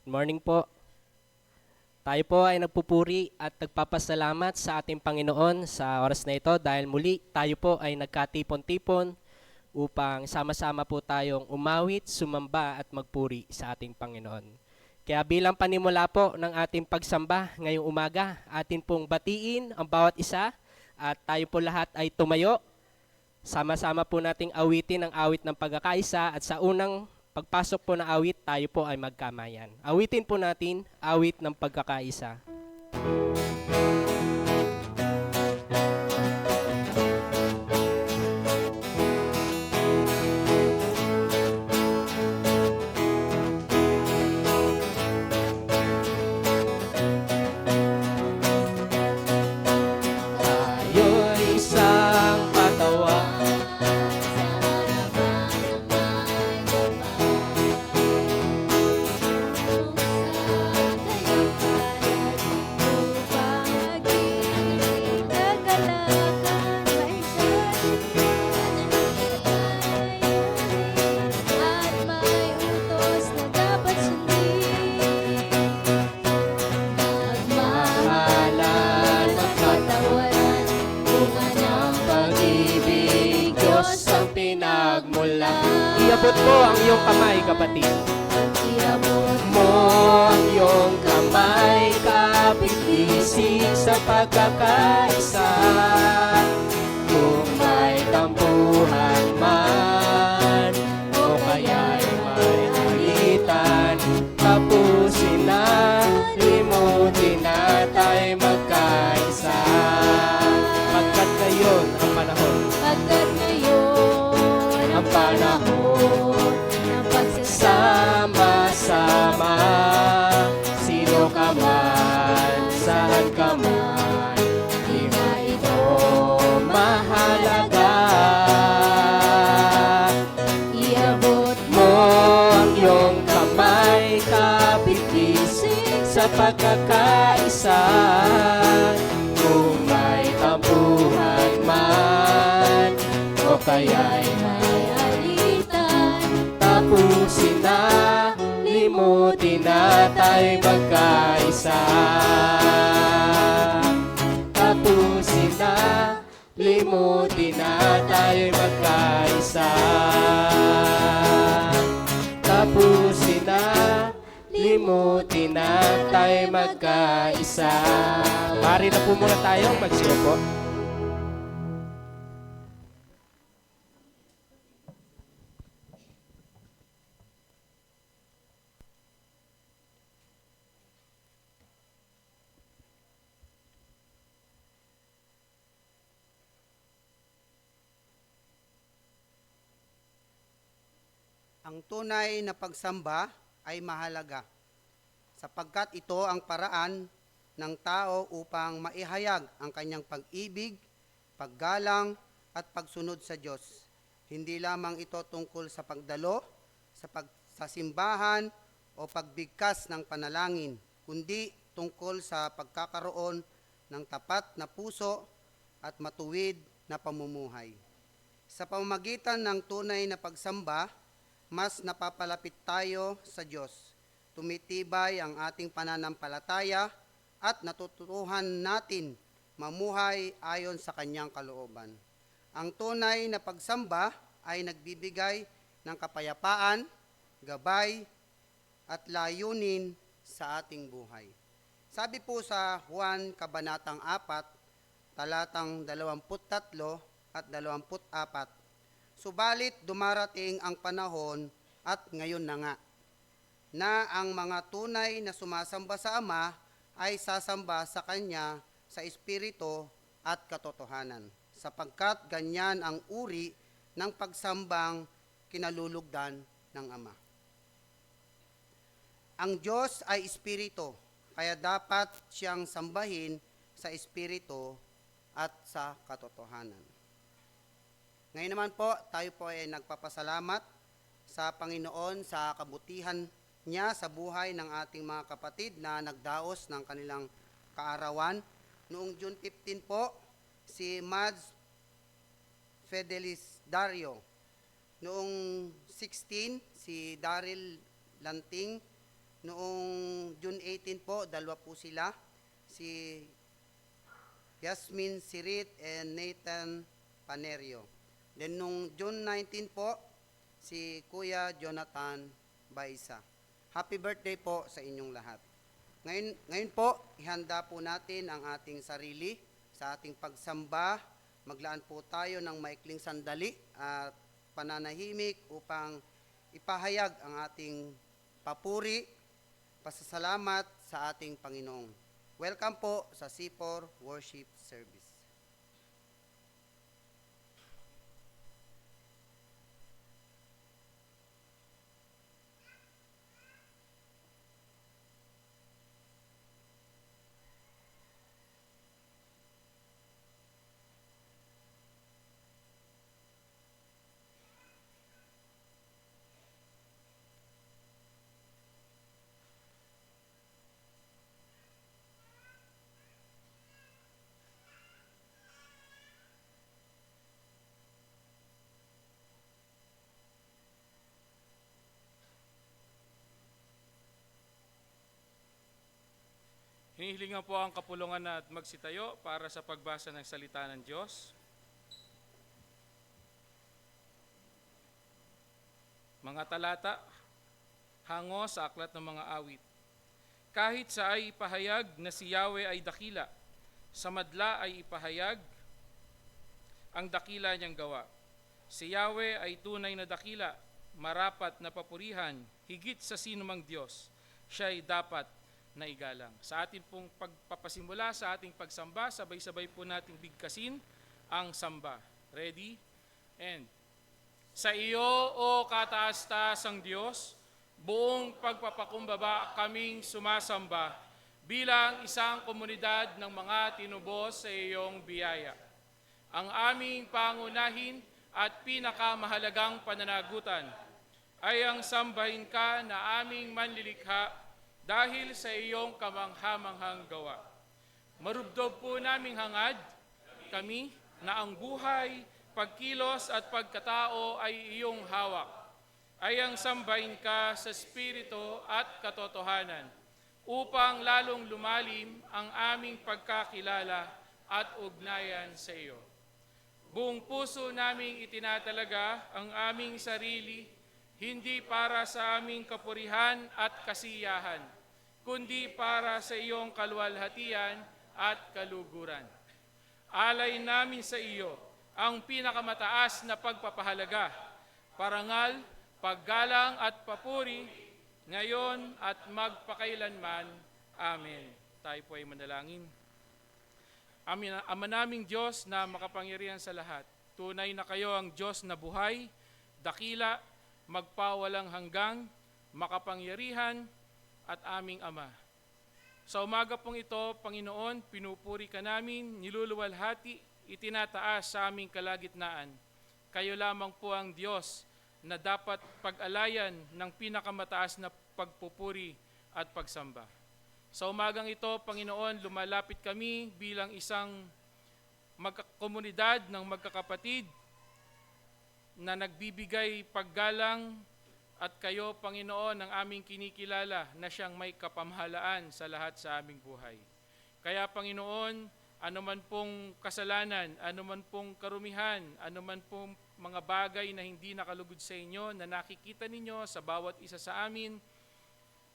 Good morning po. Tayo po ay nagpupuri at nagpapasalamat sa ating Panginoon sa oras na ito dahil muli tayo po ay nagkatipon-tipon upang sama-sama po tayong umawit, sumamba at magpuri sa ating Panginoon. Kaya bilang panimula po ng ating pagsamba ngayong umaga, atin pong batiin ang bawat isa at tayo po lahat ay tumayo. Sama-sama po nating awitin ang awit ng pagkakaisa at sa unang pagpasok po ng awit, tayo po ay magkamayan. Awitin po natin, awit ng pagkakaisa. Tayo'y isang katawan, mahalan, magkatawaran, bunga ng pag-ibig, Diyos ang pinagmula. Iabot mo ang iyong kamay, kapatid. Mo ang iyong kamay, kapit-isig sa pagkakaisa. Kung may tampuhan man, o kaya'y may alitan, tapusin na, limutin na tayo magkaisa. Pagkat ngayon ang panahon, ang panahon ng sama-sama, sino ka man, saan ka man, di ba ito mahalaga? Iabot Mo ang iyong kamay, kapit-isig sa pagkakaisa. Kung may tampuhan man, o kaya'y may alitan, tapusin na, limutin na tayo magkaisa. Tapusin na, limutin na tayo magkaisa. Tapusin na, limutin na tayo magkaisa. Mari na po muna tayong magsiupo. Ang tunay na pagsamba ay mahalaga sapagkat ito ang paraan ng tao upang maihayag ang kanyang pag-ibig, paggalang at pagsunod sa Diyos. Hindi lamang ito tungkol sa pagdalo, sa simbahan o pagbigkas ng panalangin, kundi tungkol sa pagkakaroon ng tapat na puso at matuwid na pamumuhay. Sa pamamagitan ng tunay na pagsamba, mas napapalapit tayo sa Diyos. Tumitibay ang ating pananampalataya at natutuhan natin mamuhay ayon sa kanyang kalooban. Ang tunay na pagsamba ay nagbibigay ng kapayapaan, gabay, at layunin sa ating buhay. Sabi po sa Juan Kabanatang 4, talatang 23 at 24, subalit dumarating ang panahon at ngayon na nga, na ang mga tunay na sumasamba sa Ama ay sasamba sa Kanya sa Espiritu at katotohanan, sapagkat ganyan ang uri ng pagsambang kinalulugdan ng Ama. Ang Diyos ay Espiritu, kaya dapat siyang sambahin sa Espiritu at sa katotohanan. Ngayon naman po, tayo po ay nagpapasalamat sa Panginoon sa kabutihan niya sa buhay ng ating mga kapatid na nagdaos ng kanilang kaarawan. Noong June 15 po, si Mads Fedelis Dario. Noong 16, si Daryl Lanting. Noong June 18 po, dalawa po sila, si Yasmin Sirit and Nathan Panerio. Then nung June 19 po, si Kuya Jonathan Baisa. Happy birthday po sa inyong lahat. Ngayon po, ihanda po natin ang ating sarili sa ating pagsamba. Maglaan po tayo ng maikling sandali at pananahimik upang ipahayag ang ating papuri, pasasalamat sa ating Panginoon. Welcome po sa C4 Worship Service. Hinihilingan po ang kapulungan at magsitayo para sa pagbasa ng salita ng Diyos. Mga talata, hango sa aklat ng mga awit. Kahit sa ay ipahayag na si Yahweh ay dakila, sa madla ay ipahayag ang dakila niyang gawa. Si Yahweh ay tunay na dakila, marapat na papurihan, higit sa sinumang Diyos. Siya ay dapat na igalang. Sa ating pong pagpapasimula, sa ating pagsamba, sabay-sabay po nating bigkasin ang samba. Ready? And sa iyo, O kataas-taasang Diyos, buong pagpapakumbaba kaming sumasamba bilang isang komunidad ng mga tinubos sa iyong biyaya. Ang aming pangunahin at pinakamahalagang pananagutan ay ang sambahin ka na aming manlilikha dahil sa iyong kamanghamanghang gawa. Marubdob po naming hangad kami na ang buhay, pagkilos at pagkatao ay iyong hawak. Ay ang sambahin ka sa espiritu at katotohanan upang lalong lumalim ang aming pagkakilala at ugnayan sa iyo. Buong puso naming itinatalaga ang aming sarili hindi para sa aming kapurihan at kasiyahan, kundi para sa iyong kaluwalhatian at kaluguran. Alay namin sa iyo ang pinakamataas na pagpapahalaga, parangal, paggalang at papuri, ngayon at magpakailanman. Amen. Tayo po ay manalangin. Ama naming Diyos na makapangyarihan sa lahat, tunay na kayo ang Diyos na buhay, dakila, magpawalang hanggang, makapangyarihan, at aming Ama. Sa umaga pong ito, Panginoon, pinupuri ka namin, niluluwalhati, itinataas sa aming kalagitnaan. Kayo lamang po ang Diyos na dapat pag-alayan ng pinakamataas na pagpupuri at pagsamba. Sa umagang ito, Panginoon, lumalapit kami bilang isang komunidad ng magkakapatid na nagbibigay paggalang at kayo, Panginoon, ang aming kinikilala na siyang may kapamahalaan sa lahat sa aming buhay. Kaya, Panginoon, anuman pong kasalanan, anuman pong karumihan, anuman pong mga bagay na hindi nakalugod sa inyo, na nakikita ninyo sa bawat isa sa amin,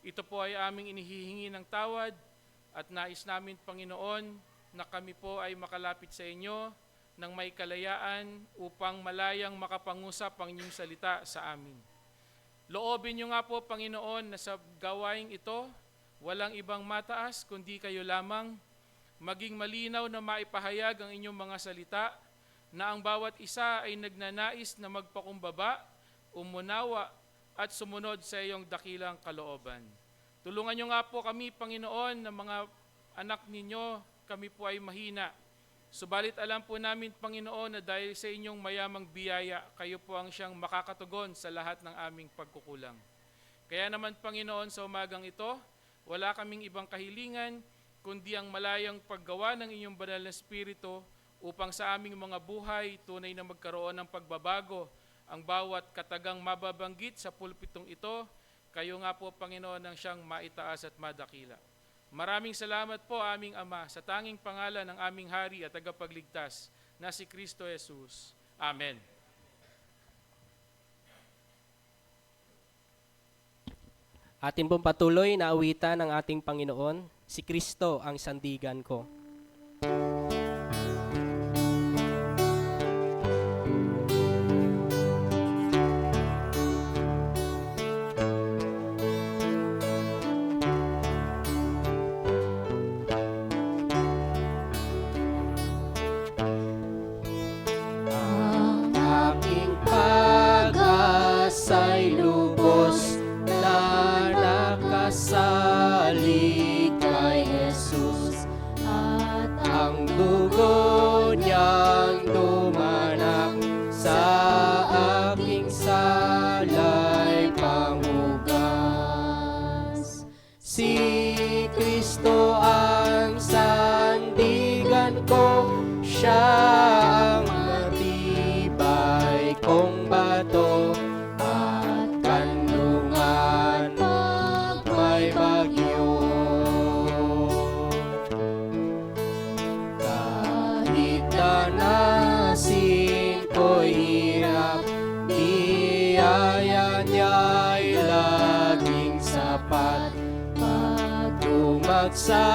ito po ay aming inihihingi ng tawad at nais namin, Panginoon, na kami po ay makalapit sa inyo ng may kalayaan upang malayang makapangusap ang inyong salita sa amin. Loobin niyo nga po, Panginoon, na sa gawaing ito, walang ibang mataas kundi kayo lamang, maging malinaw na maipahayag ang inyong mga salita, na ang bawat isa ay nagnanais na magpakumbaba, umunawa, at sumunod sa iyong dakilang kalooban. Tulungan niyo nga po kami, Panginoon, na mga anak ninyo, kami po ay mahina. Subalit alam po namin, Panginoon, na dahil sa inyong mayamang biyaya, kayo po ang siyang makakatugon sa lahat ng aming pagkukulang. Kaya naman, Panginoon, sa umagang ito, wala kaming ibang kahilingan, kundi ang malayang paggawa ng inyong banal na Espiritu upang sa aming mga buhay tunay na magkaroon ng pagbabago ang bawat katagang mababanggit sa pulpitong ito Kayo nga po, Panginoon, ang siyang maitaas at madakila. Maraming salamat po, aming Ama, sa tanging pangalan ng aming Hari at Tagapagligtas na si Kristo Jesus. Amen. Atin pong patuloy na awitan ng ating Panginoon, si Kristo ang sandigan ko. Ang Aking pag-asa'y lubos na nakasalig kay Jesus, at ang dugo niyang dumanak sa aking salay panghugas. Si Kristo ang sandigan ko, siya ang matibay kong bato, at kanlungan pag may bagyo. Kahit danasin ko'y hirap, biyaya niya'y laging sapat. Pag tumagsa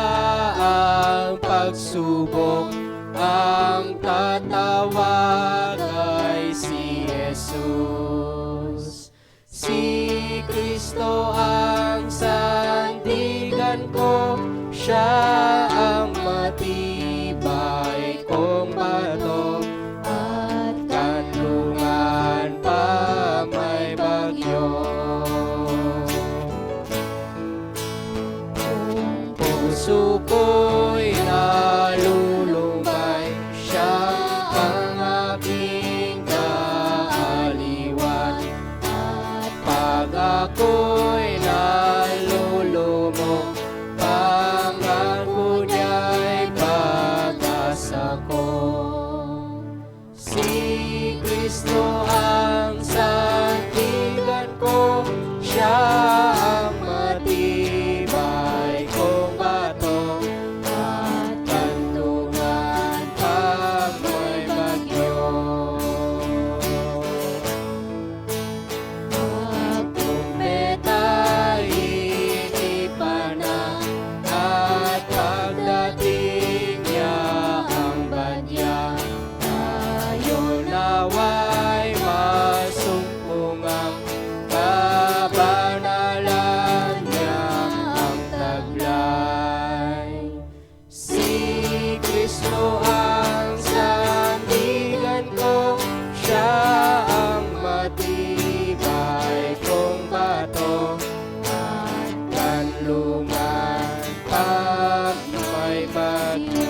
ang pagsubok, ang tatawag ay si Jesus. Si Kristo ang sandigan ko, siya ang matibay kong bato, at kanlungan pa may bagyo. Kung puso ko'y nalulumbay, siya ang aking kaaliwan. At pag ako'y nalulumog, pangako niya'y pag-asa ko. Si Kristo ang sandigan ko, siya ang matibay kong bato, at kanlungan pag may bagyo. Pag trumpeta'y inipan na, at pagdating niya ang badya, tayo nawa'y masumpungang kabanalan niya ang taglay. Si Kristo ang sandigan ko, siya ang matibay kong bato, at kanlungan pag may bagyo.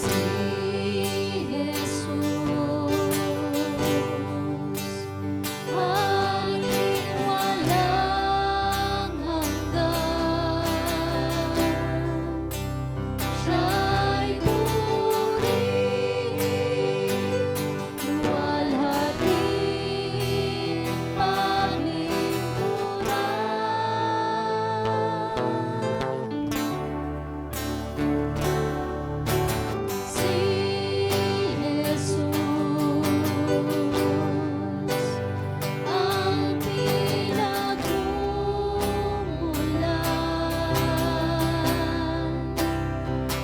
si Jesus ang walang hanggan, siya'y purihin, luwalhating panglipunan. Si Jesus ang pinagmumulan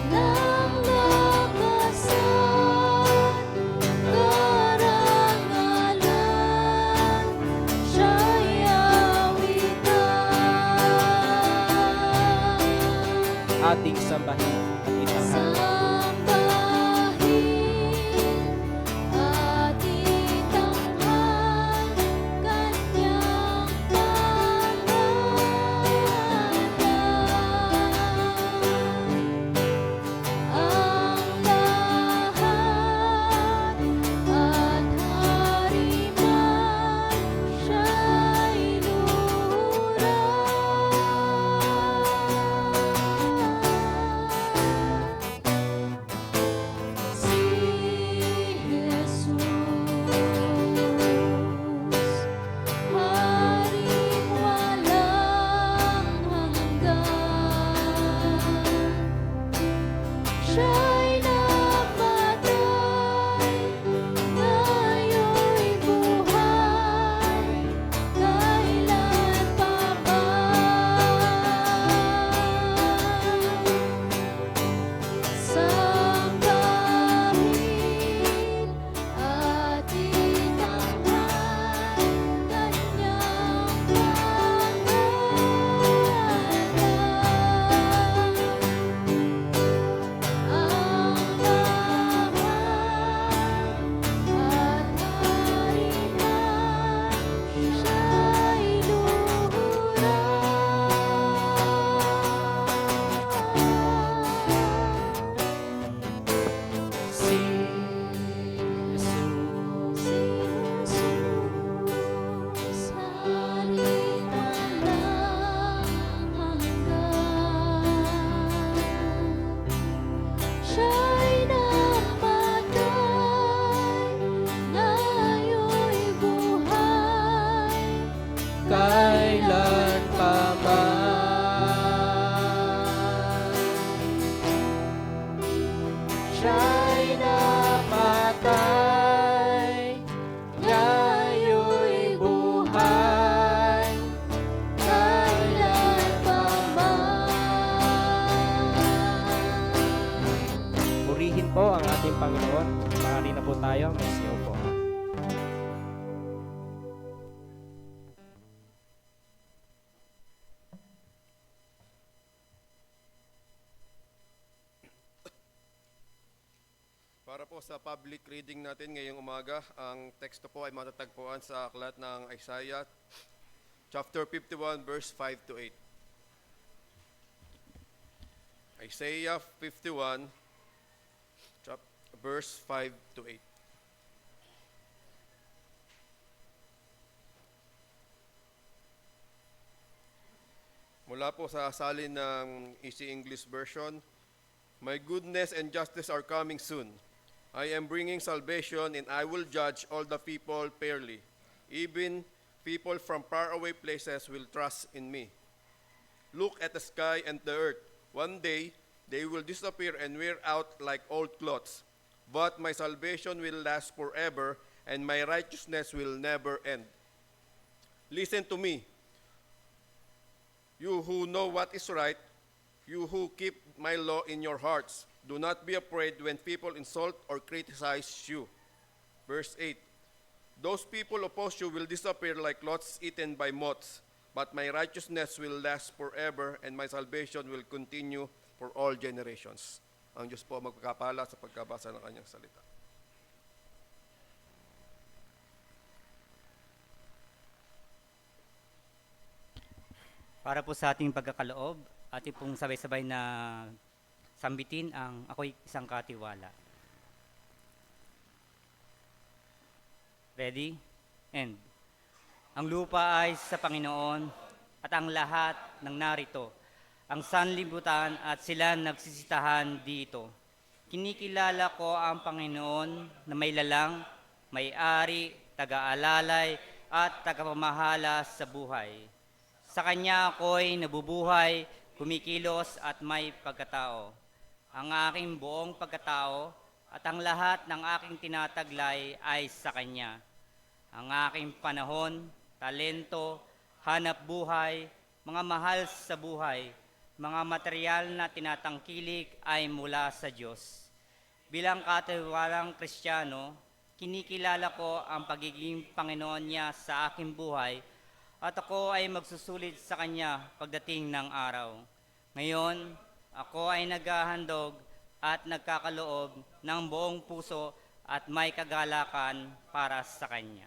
ng lakasan, karangalan, siya'y awitan. Ating sambahin at itanghal. Sambahin at itanghal kanyang pangalan. Ang lahat at hariman siya'y ating Panginoon. Maaari na po tayo, magsiyaw po. Para po sa public reading natin ngayong umaga, ang teksto po ay matatagpuan sa aklat ng Isaiah, chapter 51, verse 5 to 8. Isaiah 51, verse 5 to 8. Mula po sa salin ng Easy English Version, My goodness and justice are coming soon. I am bringing salvation, and I will judge all the people fairly. Even people from faraway places will trust in me. Look at the sky and the earth. One day, they will disappear and wear out like old clothes. But my salvation will last forever, and my righteousness will never end. Listen to me, you who know what is right, you who keep my law in your hearts. Do not be afraid when people insult or criticize you. Verse 8. Those people oppose you will disappear like cloths eaten by moths, but my righteousness will last forever, and my salvation will continue for all generations. Ang Diyos po magpakapala sa pagkabasa ng kanyang salita. Para po sa ating pagkakaloob, ating pong sabay-sabay na sambitin ang Ako'y Isang Katiwala. Ready? End. Ang lupa ay sa Panginoon at ang lahat ng narito, ang sanlibutan at sila nagsisitahan dito. Kinikilala ko ang Panginoon na may lalang, may-ari, taga-alalay at tagapamahala sa buhay. Sa Kanya ako'y nabubuhay, kumikilos at may pagkatao. Ang aking buong pagkatao at ang lahat ng aking tinataglay ay sa Kanya. Ang aking panahon, talento, hanap buhay, mga mahal sa buhay, mga material na tinatangkilik ay mula sa Diyos. Bilang katiwalang Kristiyano, kinikilala ko ang pagiging Panginoon niya sa aking buhay at ako ay magsusulit sa Kanya pagdating ng araw. Ngayon, ako ay naghahandog at nagkakaloob ng buong puso at may kagalakan para sa Kanya.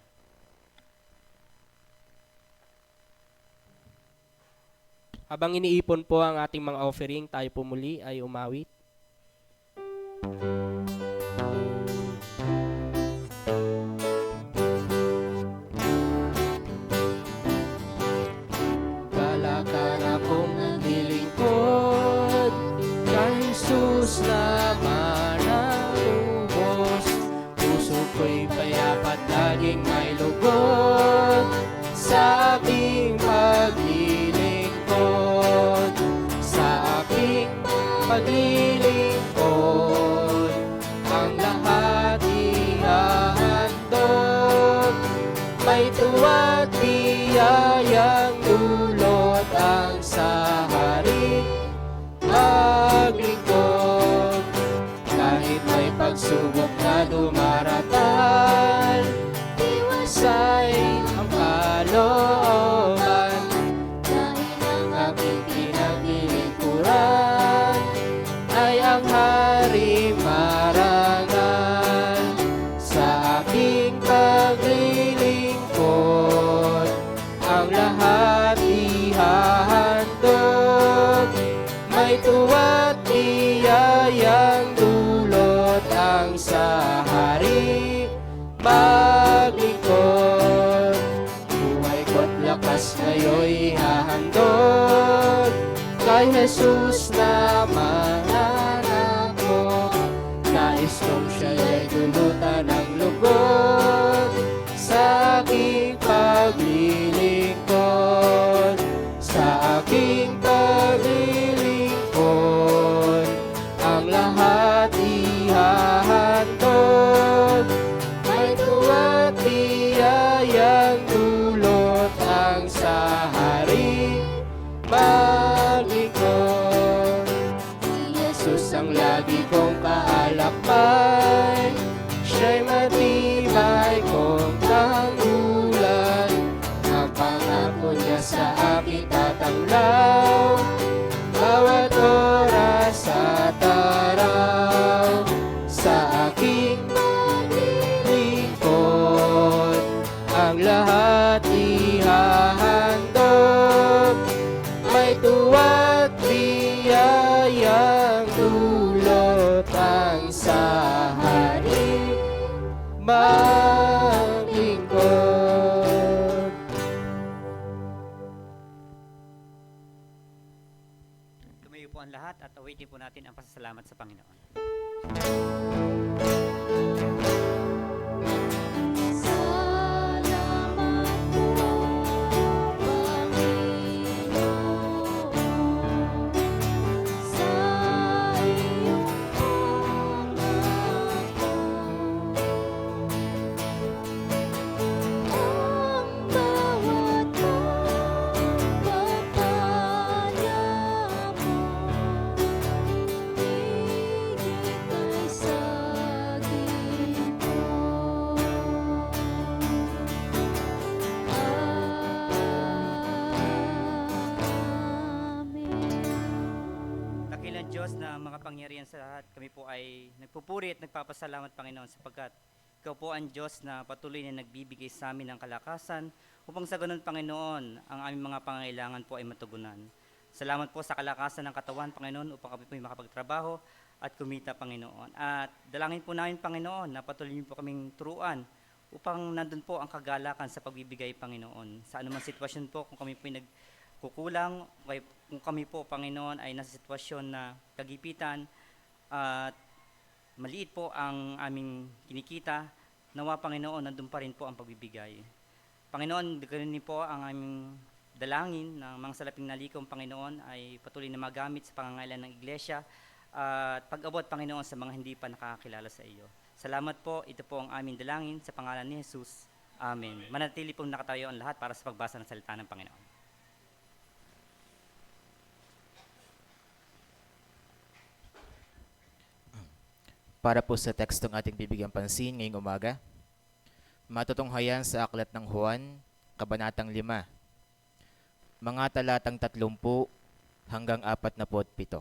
Habang iniipon po ang ating mga offering, tayo po muli ay umawit. Galakan akong naglilingkod, kay Jesus naman ang lubos. Puso ko'y payapat, laging may lugod sa aking paglilingkod, sa aking paglilingkod. Ang lahat ihahandog, may tuwa't biyayang dulot ang sahari maglingkod. Kahit may pagsubok na dumaratan, iwasay ang kalooban. Dahil ang aking pinaglilingkuran ay ang hari marangal. Sa aking paglilingkod, ang lahat ihahandog, may tuwa't biyayang dulot ang sahari maglingkod. Buhay ko't lakas ngayon'y hahandog, kay Jesus naman anak ko. Nais kong siya'y dulutan ng lugod sa aking paglilingkod, sa aking paglilingkod. Ang lahat ihahandog, may tuwa't biyayang dulot ang sahari maglingkod. Si Jesus ang lagi kong kaalakpan, Luwag biyayang dulot ang sa hari maglingkod. Tumayo po ang lahat at awitin po natin ang pasasalamat sa Panginoon. Salamat po, Panginoon, sa iyong pangako. Ang bawat pagpapala mo, higit ay sa Amen. Dakilang Diyos na makapangyarihan sa lahat, kami po ay nagpupuri at nagpapasalamat, Panginoon, sapagkat Ikaw po ang Diyos na patuloy na nagbibigay sa amin ng kalakasan upang sa ganun, Panginoon, ang aming mga pangailangan po ay matugunan. Salamat po sa kalakasan ng katawan, Panginoon, upang kami po ay makapagtrabaho at kumita, Panginoon. At dalangin po namin, Panginoon, na patuloy niyo po kaming turuan upang nandun po ang kagalakan sa pagbibigay, Panginoon. Sa anumang sitwasyon po, kung kami po ay nagkukulang, kung kami po, Panginoon, ay nasa sitwasyon na kagipitan at maliit po ang aming kinikita, nawa, Panginoon, nandun pa rin po ang pagbibigay. Panginoon, ganun po ang aming dalangin ng mga salaping nalikong, Panginoon, ay patuloy na magamit sa pangangailan ng iglesia at pag-abot, Panginoon, sa mga hindi pa nakakakilala sa iyo. Salamat po, ito po ang aming dalangin sa pangalan ni Jesus. Amen. Manatili pong nakatayo ang lahat para sa pagbasa ng salita ng Panginoon. Para po sa tekstong ating bibigyan pansin ngayong umaga, matutunghayan sa aklat ng Juan, Kabanatang 5, mga talatang 30 hanggang 47.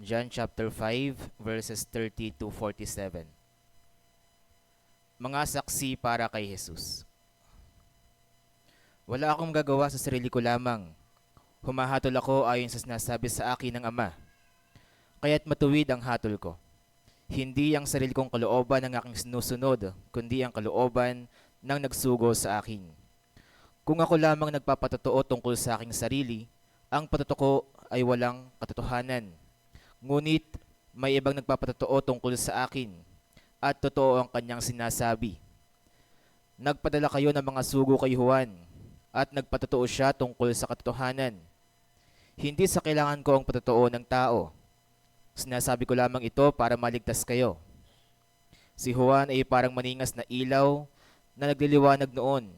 John chapter 5, verses 30 to 47. Mga saksi para kay Jesus. Wala akong gagawa sa sarili ko lamang. Humahatol ako ayon sa sinasabi sa akin ng Ama. Kaya't matuwid ang hatol ko. Hindi ang sarili kong kalooban ang aking sinusunod, kundi ang kalooban ng nagsugo sa akin. Kung ako lamang nagpapatotoo tungkol sa aking sarili, ang patotoo ay walang katotohanan. Ngunit may ibang nagpapatotoo tungkol sa akin, at totoo ang kanyang sinasabi. Nagpadala kayo ng mga sugo kay Juan, at nagpatotoo siya tungkol sa katotohanan. Hindi sa kailangan ko ang patotoo ng tao. Sinasabi ko lamang ito para maligtas kayo. Si Juan ay parang maningas na ilaw na nagliliwanag noon,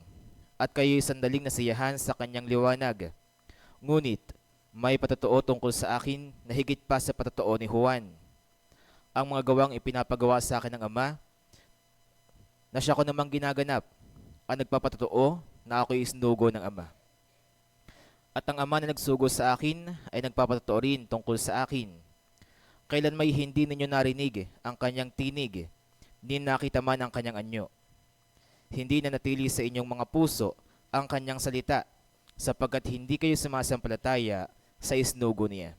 at kayo'y sandaling nasiyahan sa kanyang liwanag. Ngunit, may patotoo tungkol sa akin na higit pa sa patotoo ni Juan. Ang mga gawang ipinapagawa sa akin ng Ama, na siya ko namang ginaganap, ang nagpapatotoo na ako'y isinugo ng Ama. At ang Ama na nagsugo sa akin ay nagpapatotoo rin tungkol sa akin. Kailan may hindi ninyo narinig ang kanyang tinig, ni nakita man ang kanyang anyo. Hindi na natili sa inyong mga puso ang kanyang salita, sapagkat hindi kayo sumasampalataya sa isinugo niya.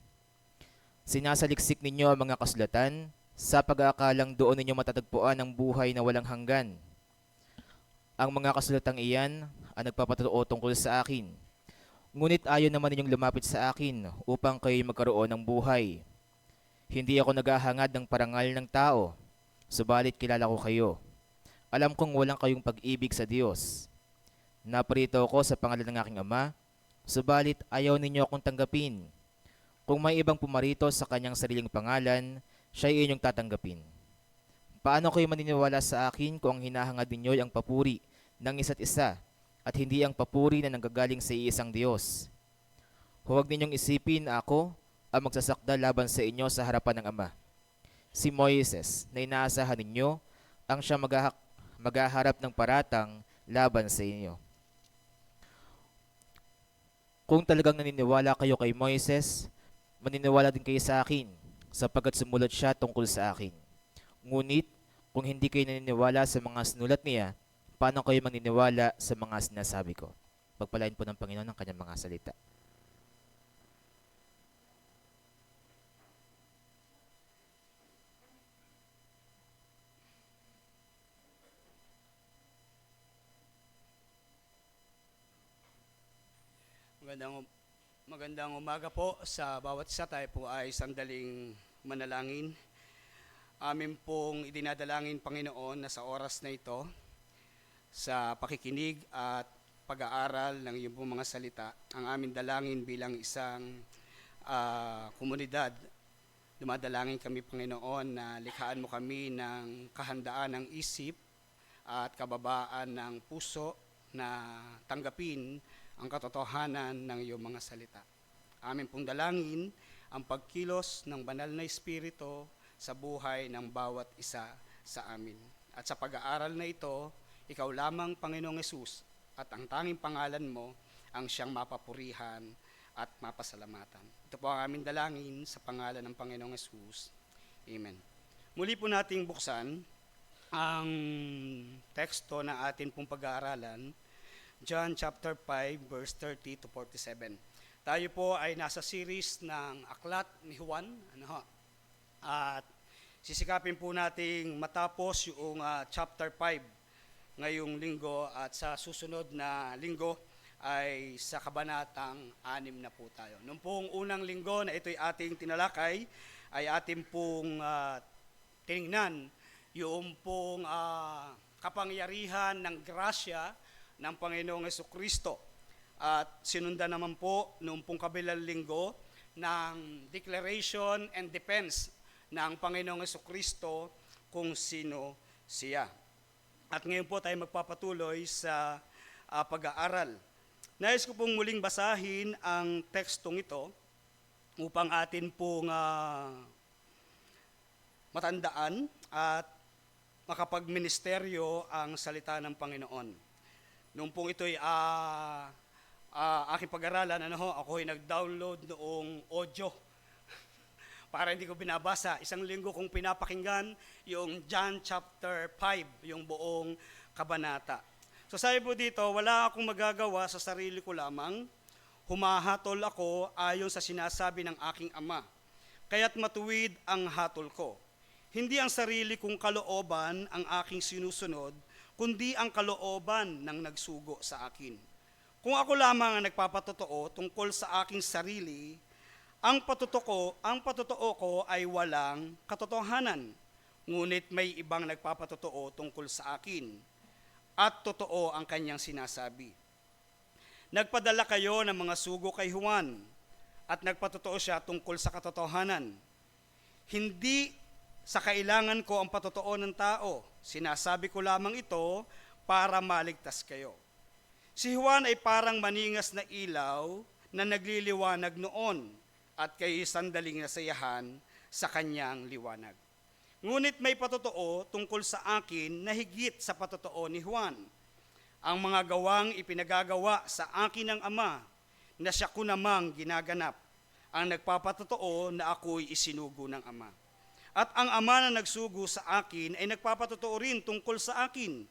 Sinasaliksik ninyo ang mga kasulatan sa pag-aakalang doon ninyo matatagpuan ang buhay na walang hanggan. Ang mga kasulatang iyan ang nagpapatotoo tungkol sa akin. Ngunit ayaw naman ninyong lumapit sa akin upang kayo magkaroon ng buhay. Hindi ako naghahangad ng parangal ng tao, subalit kilala ko kayo. Alam kong walang kayong pag-ibig sa Diyos. Naparito ako sa pangalan ng aking Ama, subalit ayaw ninyo akong tanggapin. Kung may ibang pumarito sa kanyang sariling pangalan, siya ay inyong tatanggapin. Paano kayo maniniwala sa akin kung ang hinahangad ninyo ay ang papuri ng isa't isa at hindi ang papuri na nanggagaling sa iisang Diyos? Huwag ninyong isipin na ako ang magsasakda laban sa inyo sa harapan ng Ama. Si Moises na inaasahan ninyo ang siya maghaharap ng paratang laban sa inyo. Kung talagang naniniwala kayo kay Moises, maniniwala din kayo sa akin, sapagkat sumulat siya tungkol sa akin. Ngunit, kung hindi kayo naniniwala sa mga sinulat niya, paano kayo maniniwala sa mga sinasabi ko? Pagpalain po ng Panginoon ang kanyang mga salita. Magandang, magandang umaga po sa bawat isa. Tayo po ay sandaling manalangin. Amin pong idinadalangin, Panginoon, na sa oras na ito, sa pakikinig at pag-aaral ng iyong pong mga salita, ang aming dalangin bilang isang komunidad. Dumadalangin kami, Panginoon, na likhaan mo kami ng kahandaan ng isip at kababaan ng puso na tanggapin ang katotohanan ng iyong mga salita. Amin pong dalangin ang pagkilos ng banal na Espiritu sa buhay ng bawat isa sa amin. At sa pag-aaral na ito, ikaw lamang, Panginoong Hesus, at ang tanging pangalan mo ang siyang mapapurihan at mapasalamatan. Ito po ang aming dalangin sa pangalan ng Panginoong Hesus. Amen. Muli po nating buksan ang teksto na atin pong pag-aaralan, John chapter 5 verse 30 to 47. Tayo po ay nasa series ng Aklat ni Juan, at sisikapin po nating matapos yung chapter 5 ngayong linggo, at sa susunod na linggo ay sa kabanatang 6 na po tayo. Noong pong unang linggo na ito'y ating tinalakay, ay ating pong tinignan yung pong kapangyarihan ng grasya ng Panginoong Jesucristo. At sinundan naman po noong pong kabilang linggo ng declaration and defense ng Panginoong Jesucristo kung sino siya. At ngayon po tayo magpapatuloy sa pag-aaral. Nais ko pong muling basahin ang tekstong ito upang atin pong matandaan at makapagministeryo ang salita ng Panginoon. Noong pong ito'y aking pag-aralan, ako'y nag-download noong audio para hindi ko binabasa. Isang linggo kong pinapakinggan yung John chapter 5, yung buong kabanata. So sabi po dito, wala akong magagawa sa sarili ko lamang, humahatol ako ayon sa sinasabi ng aking Ama, kaya't matuwid ang hatol ko. Hindi ang sarili kong kalooban ang aking sinusunod, kundi ang kalooban ng nagsugo sa akin. Kung ako lamang ang nagpapatotoo tungkol sa aking sarili, ang patotoo ko ay walang katotohanan, ngunit may ibang nagpapatotoo tungkol sa akin, at totoo ang kanyang sinasabi. Nagpadala kayo ng mga sugo kay Juan, at nagpatotoo siya tungkol sa katotohanan. Hindi sa kailangan ko ang patotoo ng tao, sinasabi ko lamang ito para maligtas kayo. Si Juan ay parang maningas na ilaw na nagliliwanag noon, at kayo'y sandaling nasayahan sa kanyang liwanag. Ngunit may patotoo tungkol sa akin na higit sa patotoo ni Juan. Ang mga gawang ipinagagawa sa akin ng Ama, na siya ko namang ginaganap, ang nagpapatotoo na ako'y isinugo ng Ama. At ang Ama na nagsugo sa akin ay nagpapatotoo rin tungkol sa akin.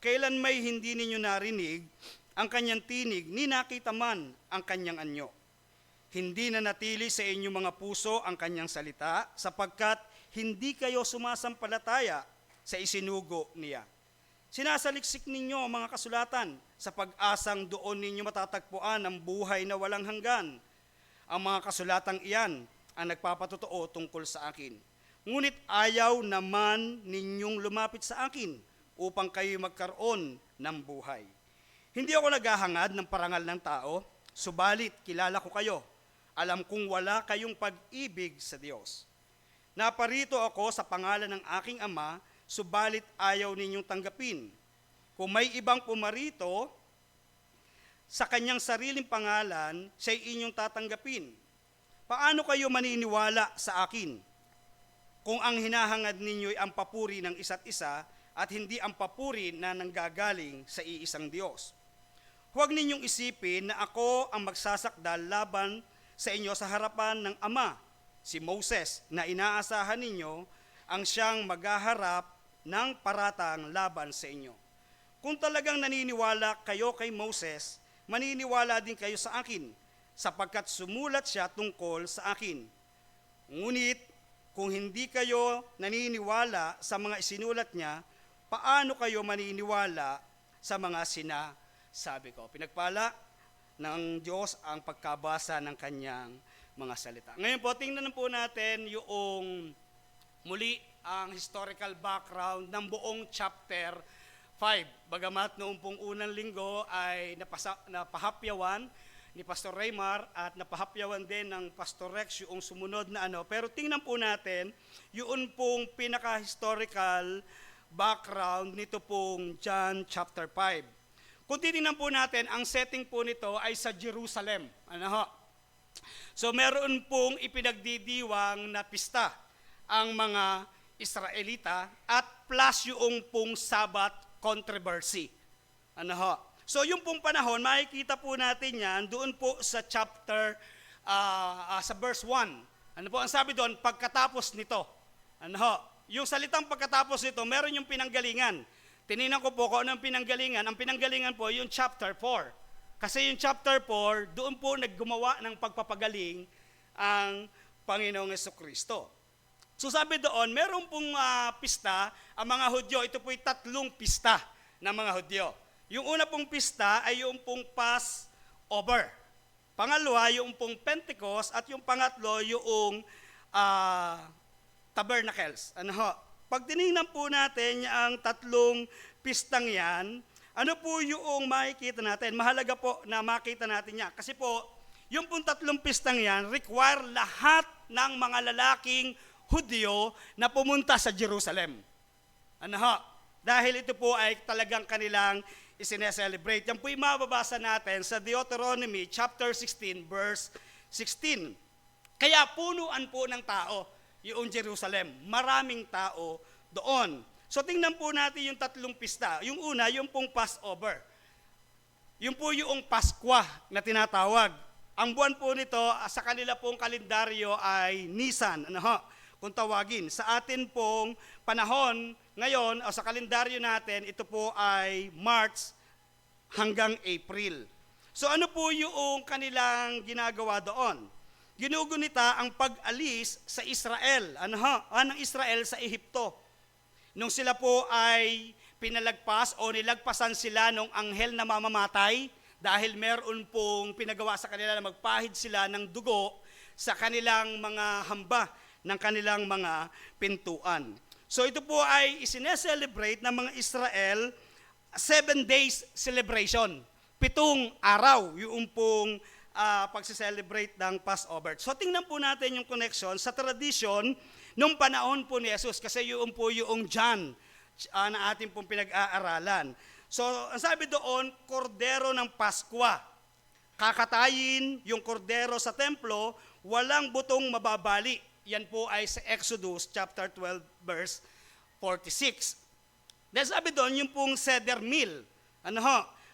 Kailan may hindi ninyo narinig ang kanyang tinig, ni nakita man ang kanyang anyo. Hindi na natili sa inyong mga puso ang kanyang salita, sapagkat hindi kayo sumasampalataya sa isinugo niya. Sinasaliksik ninyo ang mga kasulatan sa pag-asang doon ninyo matatagpuan ang buhay na walang hanggan. Ang mga kasulatang iyan ang nagpapatotoo tungkol sa akin. Ngunit ayaw naman ninyong lumapit sa akin upang kayo magkaroon ng buhay. Hindi ako naghahangad ng parangal ng tao, subalit kilala ko kayo. Alam kong wala kayong pag-ibig sa Diyos. Naparito ako sa pangalan ng aking Ama, subalit ayaw ninyong tanggapin. Kung may ibang pumarito sa kanyang sariling pangalan, siya'y inyong tatanggapin. Paano kayo maniniwala sa akin kung ang hinahangad ninyo'y ang papuri ng isa't isa at hindi ang papuri na nanggagaling sa iisang Diyos? Huwag ninyong isipin na ako ang magsasakdal laban sa inyo sa harapan ng Ama. Si Moses na inaasahan ninyo ang siyang maghaharap ng paratang laban sa inyo. Kung talagang naniniwala kayo kay Moses, maniniwala din kayo sa akin, sapagkat sumulat siya tungkol sa akin. Ngunit kung hindi kayo naniniwala sa mga isinulat niya, paano kayo maniniwala sa mga sinasabi ko? Pinagpala ng Diyos ang pagkabasa ng kanyang mga salita. Ngayon po, tingnan po natin yung muli ang historical background ng buong chapter 5. Bagamat noong pong unang linggo ay napahapyawan ni Pastor Raymar at napahapyawan din ng Pastor Rex yung sumunod na pero tingnan po natin yung pong pinaka-historical background nito pong John chapter 5. Kung titingnan po natin, ang setting po nito ay sa Jerusalem. So meron pong ipinagdidiwang na pista ang mga Israelita at plus yung pong Sabbath controversy. So yung pong panahon, makikita po natin yan doon po sa chapter, sa verse 1. Ano po ang sabi doon? Pagkatapos nito. Yung salitang pagkatapos nito, meron yung pinanggalingan. Tininan ko po kung ano ang pinanggalingan. Ang pinanggalingan po, yung chapter 4. Kasi yung chapter 4, doon po naggumawa ng pagpapagaling ang Panginoong Jesucristo. So sabi doon, meron pong pista, ang mga Hudyo, ito po'y 3 pista ng mga Hudyo. Yung una pong pista ay yung pong Passover. Pangalawa, yung pong Pentecost, at yung pangatlo, yung Tabernacles. Pag tinignan po natin ang 3 pistang yan, ano po yung makikita natin? Mahalaga po na makita natin yan. Kasi po, yung pong 3 pistang yan, require lahat ng mga lalaking Hudyo na pumunta sa Jerusalem. Dahil ito po ay talagang kanilang isineselebrate. Yan po yung mababasa natin sa Deuteronomy chapter 16 verse 16. Kaya punuan po ng tao yung Jerusalem. Maraming tao doon. So tingnan po natin yung 3 pista. Yung una, yung pong Passover. Yung po yung Paskwa na tinatawag. Ang buwan po nito sa kanila pong kalendaryo ay Nisan. Kung tawagin. Sa atin pong panahon ngayon, o sa kalendaryo natin, ito po ay March hanggang April. So ano po yung kanilang ginagawa doon? Ginugunita ang pag-alis sa Israel. Ng Israel sa Ehipto. Nung sila po ay pinalagpas o nilagpasan sila ng anghel na mamamatay dahil meron pong pinagawa sa kanila na magpahid sila ng dugo sa kanilang mga hamba ng kanilang mga pintuan. So ito po ay isineselebrate ng mga Israel 7 days celebration. 7 araw yung pong pagsiselebrate ng Passover. So tingnan po natin yung connection sa tradisyon nung panahon po ni Jesus kasi yung po yung John na ating pong pinag-aaralan. So ang sabi doon, kordero ng Paskwa. Kakatayin yung kordero sa templo, walang butong mababali. Yan po ay sa Exodus chapter 12 verse 46. Dahil sabi doon, yung pong seder meal,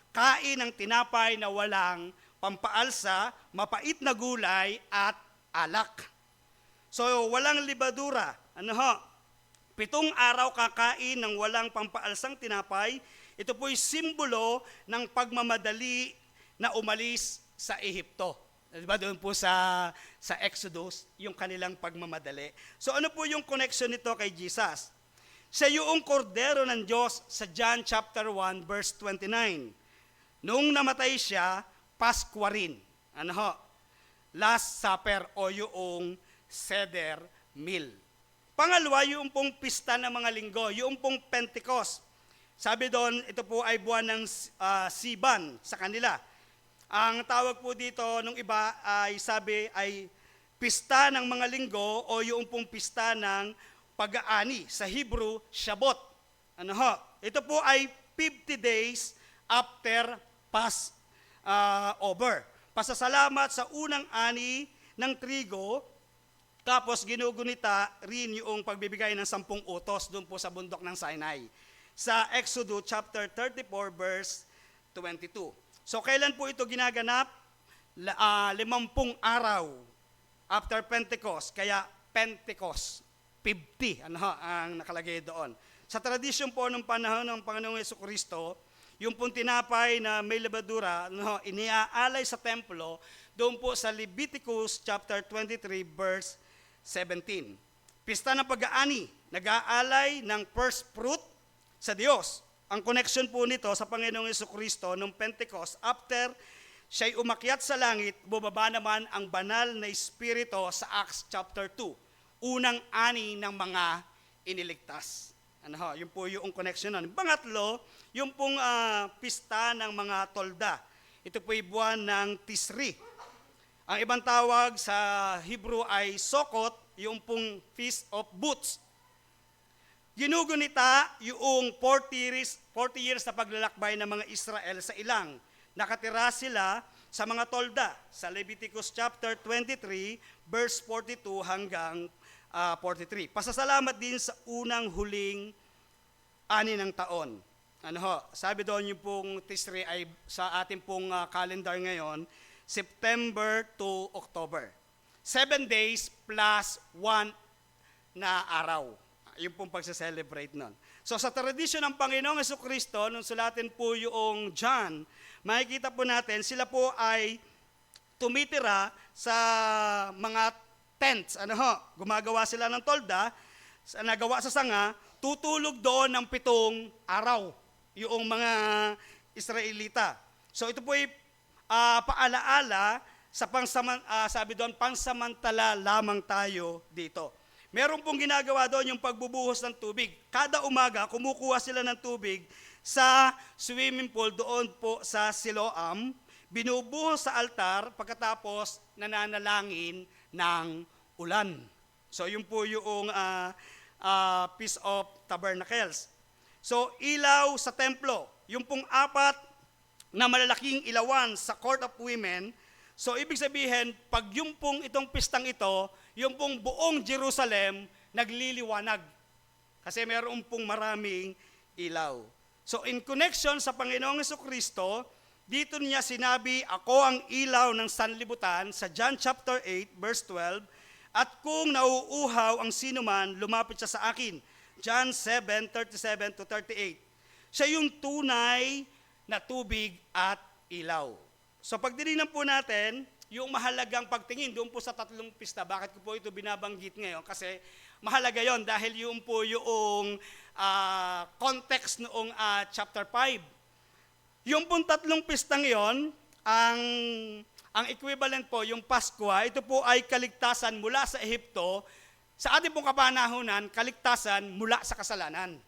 kain ng tinapay na walang pampaalsa, mapait na gulay at alak. So walang libadura. 7 araw kakain ng walang pampaalsang tinapay. Ito po'y simbolo ng pagmamadali na umalis sa Ehipto. Diba doon po sa Exodus, yung kanilang pagmamadali. So ano po yung connection nito kay Jesus? Siya yung kordero ng Diyos sa John chapter 1 verse 29. Noong namatay siya, Paskwa rin. Last Supper o yung Seder meal. Pangalawa, yung pong pista ng mga linggo, yung pong Pentecost. Sabi doon, ito po ay buwan ng Siban sa kanila. Ang tawag po dito nung iba ay sabi ay pista ng mga linggo o yung pong pista ng pag-aani. Sa Hebrew, Shabbat. Ito po ay 50 days after Passover. Pasasalamat sa unang ani ng trigo, tapos ginugunita rin yung pagbibigay ng 10 utos doon po sa bundok ng Sinai. Sa Exodus chapter 34 verse 22. So kailan po ito ginaganap? 50 araw after Pentecost, kaya Pentecost, 50 ang nakalagay doon. Sa tradisyon po ng panahon ng Panginoong Jesucristo, yung pong tinapay na may lebadura, iniaalay sa templo, doon po sa Leviticus chapter 23 verse 17. Pista ng pag-aani, nag-aalay ng first fruit sa Diyos. Ang connection po nito sa Panginoong Jesucristo nung Pentecost after Siya'y umakyat sa langit, bumaba naman ang banal na Espiritu sa Acts chapter 2. Unang ani ng mga iniligtas. Ano ho, yun po yung connection nun. Pangatlo, yung pong pista ng mga tolda. Ito po'y buwan ng Tisri. Ang ibang tawag sa Hebrew ay Sokot, yung pong Feast of Booths. Ginugunita yung 40 years na paglalakbay ng mga Israel sa ilang. Nakatira sila sa mga tolda sa Leviticus chapter 23 verse 42 hanggang 43. Pasasalamat din sa unang huling ani ng taon. Ano ho, sabi doon yung pong Tisri ay sa ating pong calendar ngayon, September to October. 7 days plus 1 na araw. Yung pong pagsa-celebrate nun. So sa tradisyon ng Panginoong Jesucristo, nung sulatin po yung John, makikita po natin, sila po ay tumitira sa mga tents. Ano ho, gumagawa sila ng tolda, nagawa sa sanga, tutulog doon ng 7 araw yung mga Israelita. So ito po ay paalaala sa sabi doon, pansamantala lamang tayo dito. Meron pong ginagawa doon yung pagbubuhos ng tubig. Kada umaga, kumukuha sila ng tubig sa swimming pool doon po sa Siloam, binubuhos sa altar, pagkatapos nananalangin ng ulan. So yun po yung Feast of Tabernacles. So ilaw sa templo, yung pong 4 na malalaking ilawan sa Court of Women. So ibig sabihin, pag yung pong itong pistang ito, yung pong buong Jerusalem nagliliwanag. Kasi meron pong maraming ilaw. So in connection sa Panginoong Jesucristo, dito niya sinabi, ako ang ilaw ng sanlibutan sa John chapter 8 verse 12, at kung nauuhaw ang sinuman, lumapit siya sa akin. John 7:37 to 38. Siya yung tunay na tubig at ilaw. So pag tinignan po natin, yung mahalagang pagtingin doon po sa 3 pista, bakit ko po ito binabanggit ngayon? Kasi mahalaga yon dahil yung po yung context noong chapter 5. Yung pong 3 pistang yon, ang equivalent po, yung Pasko, ito po ay kaligtasan mula sa Ehipto, sa ating pong kapanahunan, kaligtasan mula sa kasalanan.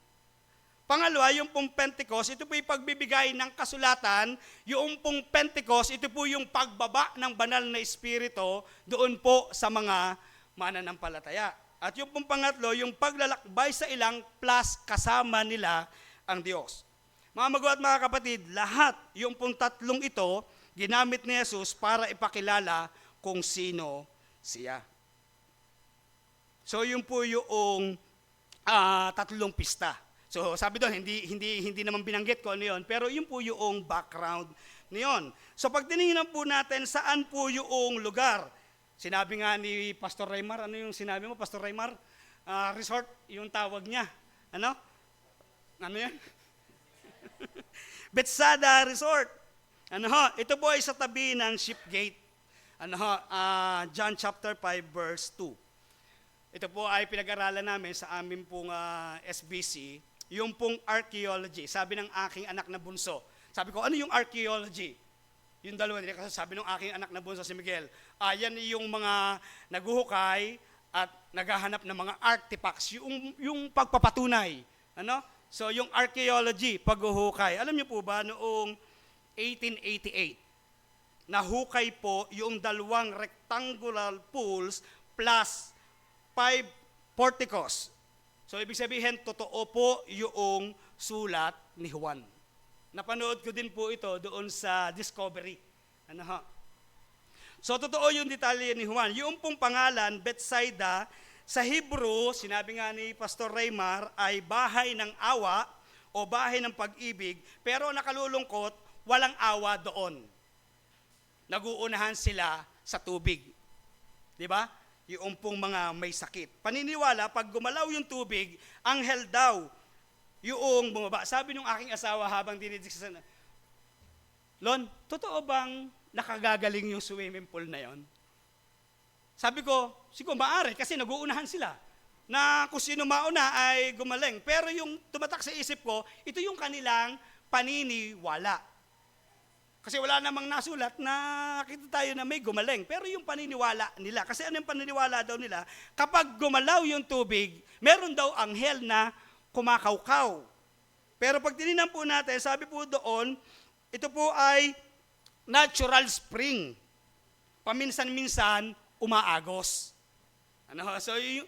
Pangalawa, yung pong Pentecost, ito po yung pagbibigay ng kasulatan. Yung pong Pentecost, ito po yung pagbaba ng banal na Espiritu doon po sa mga mananampalataya. At yung pong pangatlo, yung paglalakbay sa ilang plus kasama nila ang Diyos. Mga magulang at mga kapatid, lahat yung pong 3 ito, ginamit ni Jesus para ipakilala kung sino siya. So yun po yung 3 pista. So sabi doon, hindi naman binanggit ko ano yun, pero yun po yung background niyon. So pag tinignan po natin saan po yung lugar, sinabi nga ni Pastor Raymar, ano yung sinabi mo, Pastor Raymar? Resort, yung tawag niya. Ano? Ano yan? Bethsaida Resort. Ano ho? Ito po ay sa tabi ng Ship Gate. Ano ho? John chapter 5 verse 2. Ito po ay pinag-aralan namin sa amin pong SBC, yung pong archaeology. Sabi ng aking anak na bunso. Sabi ko, ano yung archaeology? Yung dalawa nila, kasi sabi ng aking anak na bunso si Miguel, yan yung mga naguhukay at naghahanap ng mga artifacts, yung pagpapatunay. Ano? So yung archaeology, paghuhukay. Alam niyo po ba, noong 1888, nahukay po yung 2 rectangular pools plus 5 porticos. So ibig sabihin, totoo po yung sulat ni Juan. Napanood ko din po ito doon sa Discovery. Ano ha? So totoo yung detalye ni Juan. Yung pong pangalan, Bethsaida, sa Hebrew, sinabi nga ni Pastor Raymar, ay bahay ng awa o bahay ng pag-ibig, pero nakalulungkot, walang awa doon. Naguunahan sila sa tubig. Di ba? Yung pong mga may sakit. Paniniwala, pag gumalaw yung tubig, anghel daw yung bumaba. Sabi nung aking asawa habang dinidig sa Lon, totoo bang nakagagaling yung swimming pool na yon? Sabi ko, siguro maaari kasi naguunahan sila. Na kung sino mauna ay gumaling. Pero yung tumatak sa isip ko, ito yung kanilang paniniwala. Kasi wala namang nasulat na nakita tayo na may gumaling. Pero yung paniniwala nila, kasi ano yung paniniwala daw nila? Kapag gumalaw yung tubig, meron daw anghel na kumakawkaw. Pero pag tinignan po natin, sabi po doon, ito po ay natural spring. Paminsan-minsan, umaagos.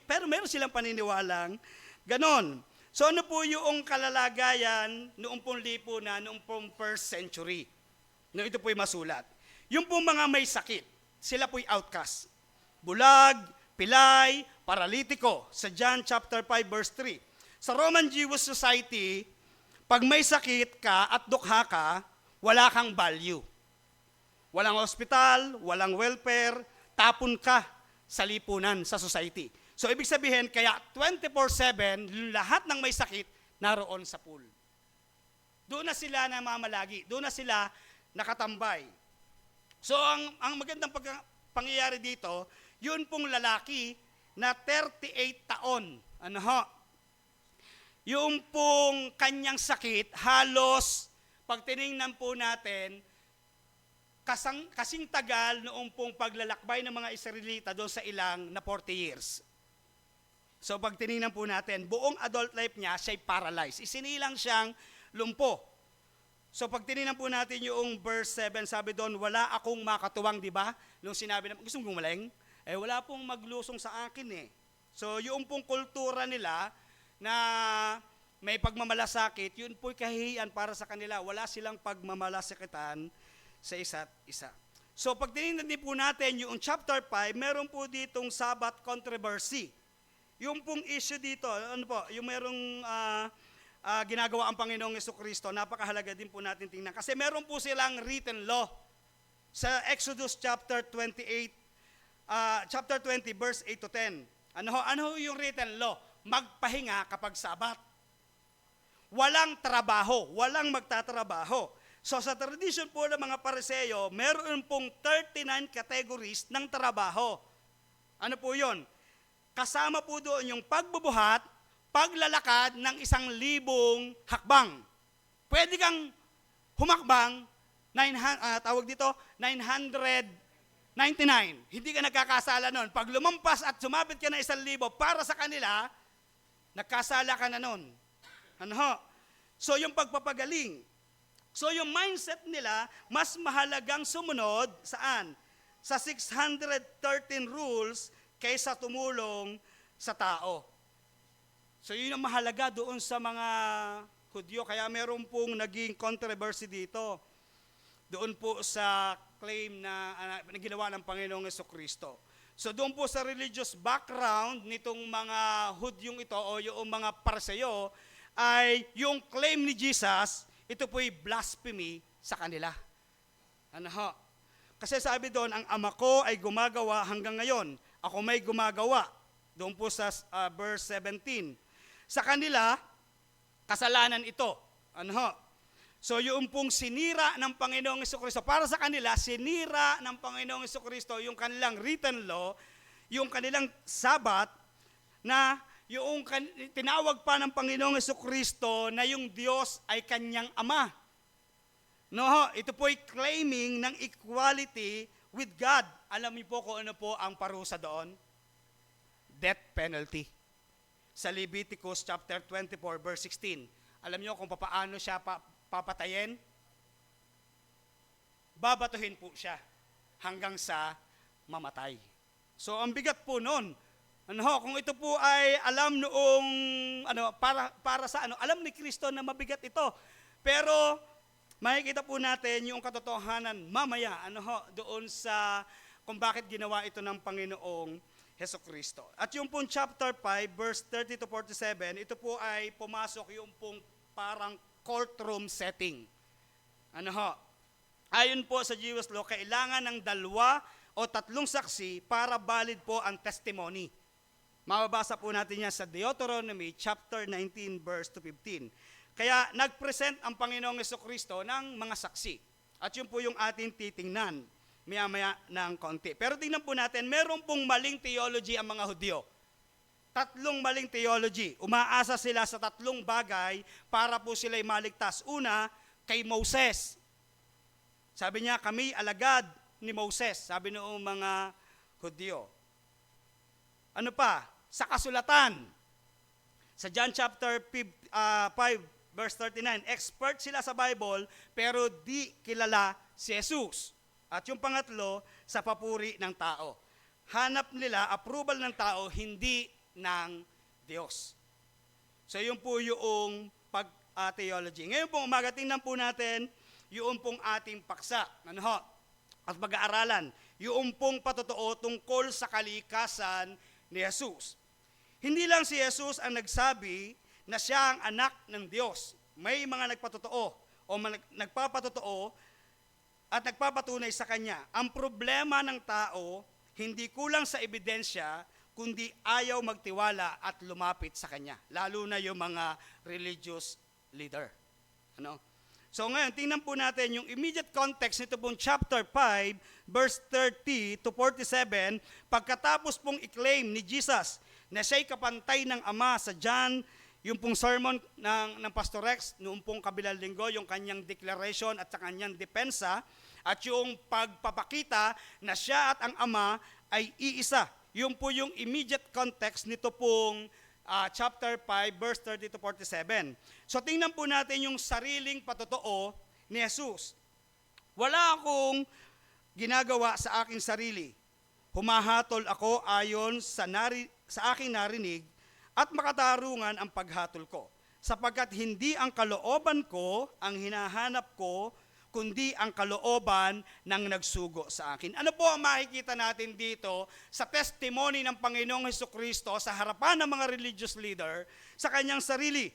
Pero meron silang paniniwalang ganon. So ano po yung kalalagayan noong pong lipunan, noong pong first century? No, ito po'y masulat. Yung pong mga may sakit, sila po'y outcast. Bulag, pilay, paralitiko, sa John chapter 5 verse 3. Sa Roman Jewish society, pag may sakit ka at dukha ka, wala kang value. Walang hospital, walang welfare, tapon ka sa lipunan, sa society. So ibig sabihin, kaya 24/7, lahat ng may sakit, naroon sa pool. Doon na sila namamalagi, doon na sila nakatambay. So ang magandang pangyayari dito, yun pong lalaki na 38 taon. Yung pong kanyang sakit, halos, pag tinignan po natin, kasing tagal noong pong paglalakbay ng mga Israelita doon sa ilang na 40 years. So pag tinignan po natin, buong adult life niya, siya'y paralyzed. Isinilang siyang lumpo. So pag tinignan po natin yung verse 7, sabi doon, wala akong makatuwang, di ba? Nung sinabi na, gusto mong gumaling? Wala pong maglusong sa akin eh. So yung pong kultura nila na may pagmamalasakit, yun po'y kahihiyan para sa kanila. Wala silang pagmamalasakitan sa isa't isa. So pag tinignan din po natin yung chapter 5, meron po ditong Sabbath controversy. Yung pong issue dito, yung merong ginagawa ang Panginoong Jesucristo, napakahalaga din po natin tingnan. Kasi meron po silang written law. Sa Exodus chapter 20 verse 8 to 10. Ano yung written law? Magpahinga kapag Sabat. Walang trabaho, walang magtatrabaho. So sa tradition po ng mga Pariseo, meron pong 39 categories ng trabaho. Ano po yun? Kasama po doon yung pagbubuhat, paglalakad ng 1,000 hakbang. Pwede kang humakbang, 999. Hindi ka nagkakasala nun. Pag lumampas at sumabit ka na 1,000, para sa kanila, nagkasala ka na nun. So yung pagpapagaling. So yung mindset nila, mas mahalagang sumunod, saan? Sa 613 rules kaysa tumulong sa tao. So yun ang mahalaga doon sa mga Hudyo. Kaya meron pong naging controversy dito. Doon po sa claim na ginawa ng Panginoong Jesucristo. So doon po sa religious background nitong mga Hudyong ito o yung mga Pariseo ay yung claim ni Jesus, ito po'y blasphemy sa kanila. Kasi sabi doon, ang Ama ko ay gumagawa hanggang ngayon. Ako may gumagawa. Doon po sa verse 17. Sa kanila, kasalanan ito. So yung pong sinira ng Panginoong Jesucristo, para sa kanila, sinira ng Panginoong Jesucristo yung kanilang written law, yung kanilang Sabat, na yung tinawag pa ng Panginoong Jesucristo na yung Diyos ay kanyang Ama. Ito po'y claiming ng equality with God. Alam niyo po kung ano po ang parusa doon? Death penalty. Sa Leviticus chapter 24 verse 16. Alam niyo kung paano siya papatayin? Babatuhin po siya hanggang sa mamatay. So ang bigat po noon. Kung ito po ay alam noong para sa alam ni Kristo na mabigat ito. Pero makikita po natin yung katotohanan mamaya doon sa kung bakit ginawa ito ng Panginoong Jesucristo. At yung pong chapter 5, verse 30 to 47, ito po ay pumasok yung pong parang courtroom setting. Ayon po sa Jewish law, kailangan ng 2 o 3 saksi para valid po ang testimony. Mababasa po natin yan sa Deuteronomy chapter 19, verse 15. Kaya nag-present ang Panginoong Jesucristo ng mga saksi. At yun po yung ating titingnan maya-maya ng konti. Pero tingnan po natin, meron pong maling theology ang mga Hudyo. 3 maling theology. Umaasa sila sa 3 bagay para po sila'y maligtas. Una, kay Moses. Sabi niya, kami alagad ni Moses, sabi noong mga Hudyo. Ano pa? Sa kasulatan, sa John chapter 5, verse 39, expert sila sa Bible, pero di kilala si Jesus. At yung pangatlo, sa papuri ng tao. Hanap nila approval ng tao, hindi ng Diyos. So yun po yung pag-theology. Ngayon po, umaga, tingnan po natin yung pong ating paksa. Ano ho? At mag-aaralan, yung pong patotoo tungkol sa kalikasan ni Jesus. Hindi lang si Jesus ang nagsabi na siya ang anak ng Diyos. May mga nagpatotoo o nagpapatotoo at nagpapatunay sa Kanya. Ang problema ng tao, hindi kulang sa ebidensya, kundi ayaw magtiwala at lumapit sa Kanya. Lalo na yung mga religious leader. Ano? So ngayon, tingnan po natin yung immediate context nito pong chapter 5, verse 30 to 47, pagkatapos pong i-claim ni Jesus na siya'y kapantay ng Ama sa John, yung pong sermon ng Pastor Rex, noong pong kabilang linggo, yung kanyang declaration at sa kanyang depensa, at yung pagpapakita na siya at ang Ama ay iisa. Yun po yung immediate context nito pong chapter 5, verse 30 to 47. So tingnan po natin yung sariling patotoo ni Jesus. Wala akong ginagawa sa aking sarili. Humahatol ako ayon sa aking narinig at makatarungan ang paghatol ko. Sapagkat hindi ang kalooban ko ang hinahanap ko, kundi ang kalooban ng nagsugo sa akin. Ano po ang makikita natin dito sa testimony ng Panginoong Hesukristo sa harapan ng mga religious leader sa kanyang sarili?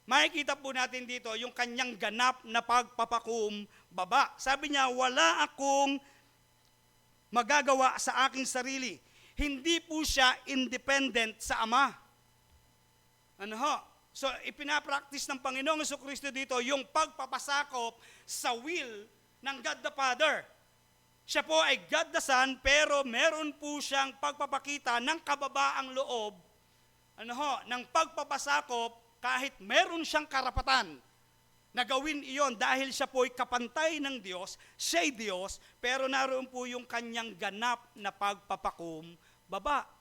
Makikita po natin dito yung kanyang ganap na pagpapakumbaba. Sabi niya, wala akong magagawa sa aking sarili. Hindi po siya independent sa Ama. Ano ho? So, ipinapractice ng Panginoong Hesukristo dito yung pagpapasakop sa will ng God the Father. Siya po ay God the Son, pero meron po siyang pagpapakita ng kababaang loob, ano ho, ng pagpapasakop kahit meron siyang karapatan na gawin iyon dahil siya po ay kapantay ng Diyos, siya'y Diyos, pero naroon po yung kanyang ganap na pagpapakumbaba.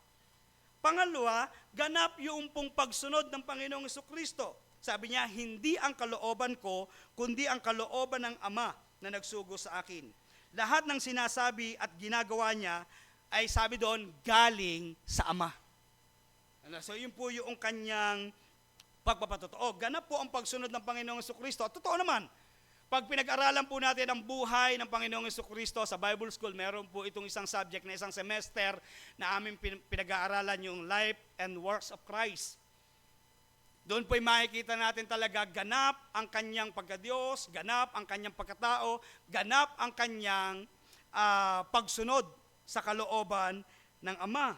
Pangalawa, ganap yung pong pagsunod ng Panginoong Hesukristo. Sabi niya, hindi ang kalooban ko, kundi ang kalooban ng Ama na nagsugo sa akin. Lahat ng sinasabi at ginagawa niya ay sabi doon, galing sa Ama. So yun po yung kanyang pagpapatotoo. Ganap po ang pagsunod ng Panginoong Hesukristo. At totoo naman, pag pinag-aralan po natin ang buhay ng Panginoong Hesukristo sa Bible School, meron po itong isang subject na isang semester na aming pinag-aaralan yung Life and Works of Christ. Doon po'y makikita natin talaga ganap ang kanyang pagkadiyos, ganap ang kanyang pagkatao, ganap ang kanyang pagsunod sa kalooban ng Ama.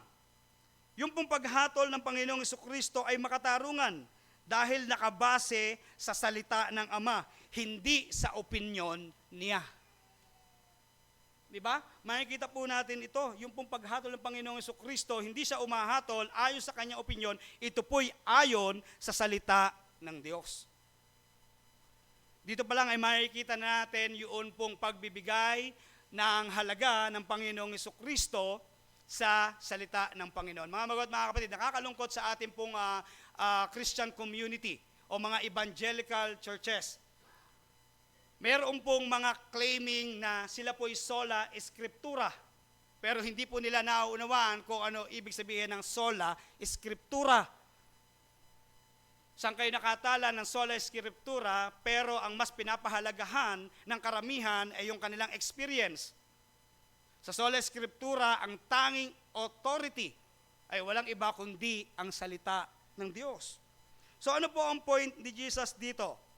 Yung pong paghatol ng Panginoong Hesukristo ay makatarungan dahil nakabase sa salita ng Ama, hindi sa opinyon niya. Di ba? Makikita po natin ito, yung pong paghatol ng Panginoong Hesukristo, hindi siya umahatol ayon sa kanyang opinyon, ito po'y ayon sa salita ng Diyos. Dito pa lang ay makikita natin yung pong pagbibigay ng halaga ng Panginoong Hesukristo sa salita ng Panginoon. Mga magot, mga kapatid, nakakalungkot sa ating pong Christian community o mga evangelical churches. Meron pong mga claiming na sila po'y sola scriptura, pero hindi po nila nauunawaan kung ano ibig sabihin ng sola scriptura. Saan kayo nakatala ng sola scriptura, pero ang mas pinapahalagahan ng karamihan ay yung kanilang experience. Sa sola scriptura, ang tanging authority ay walang iba kundi ang salita ng Diyos. So ano po ang point ni Jesus dito?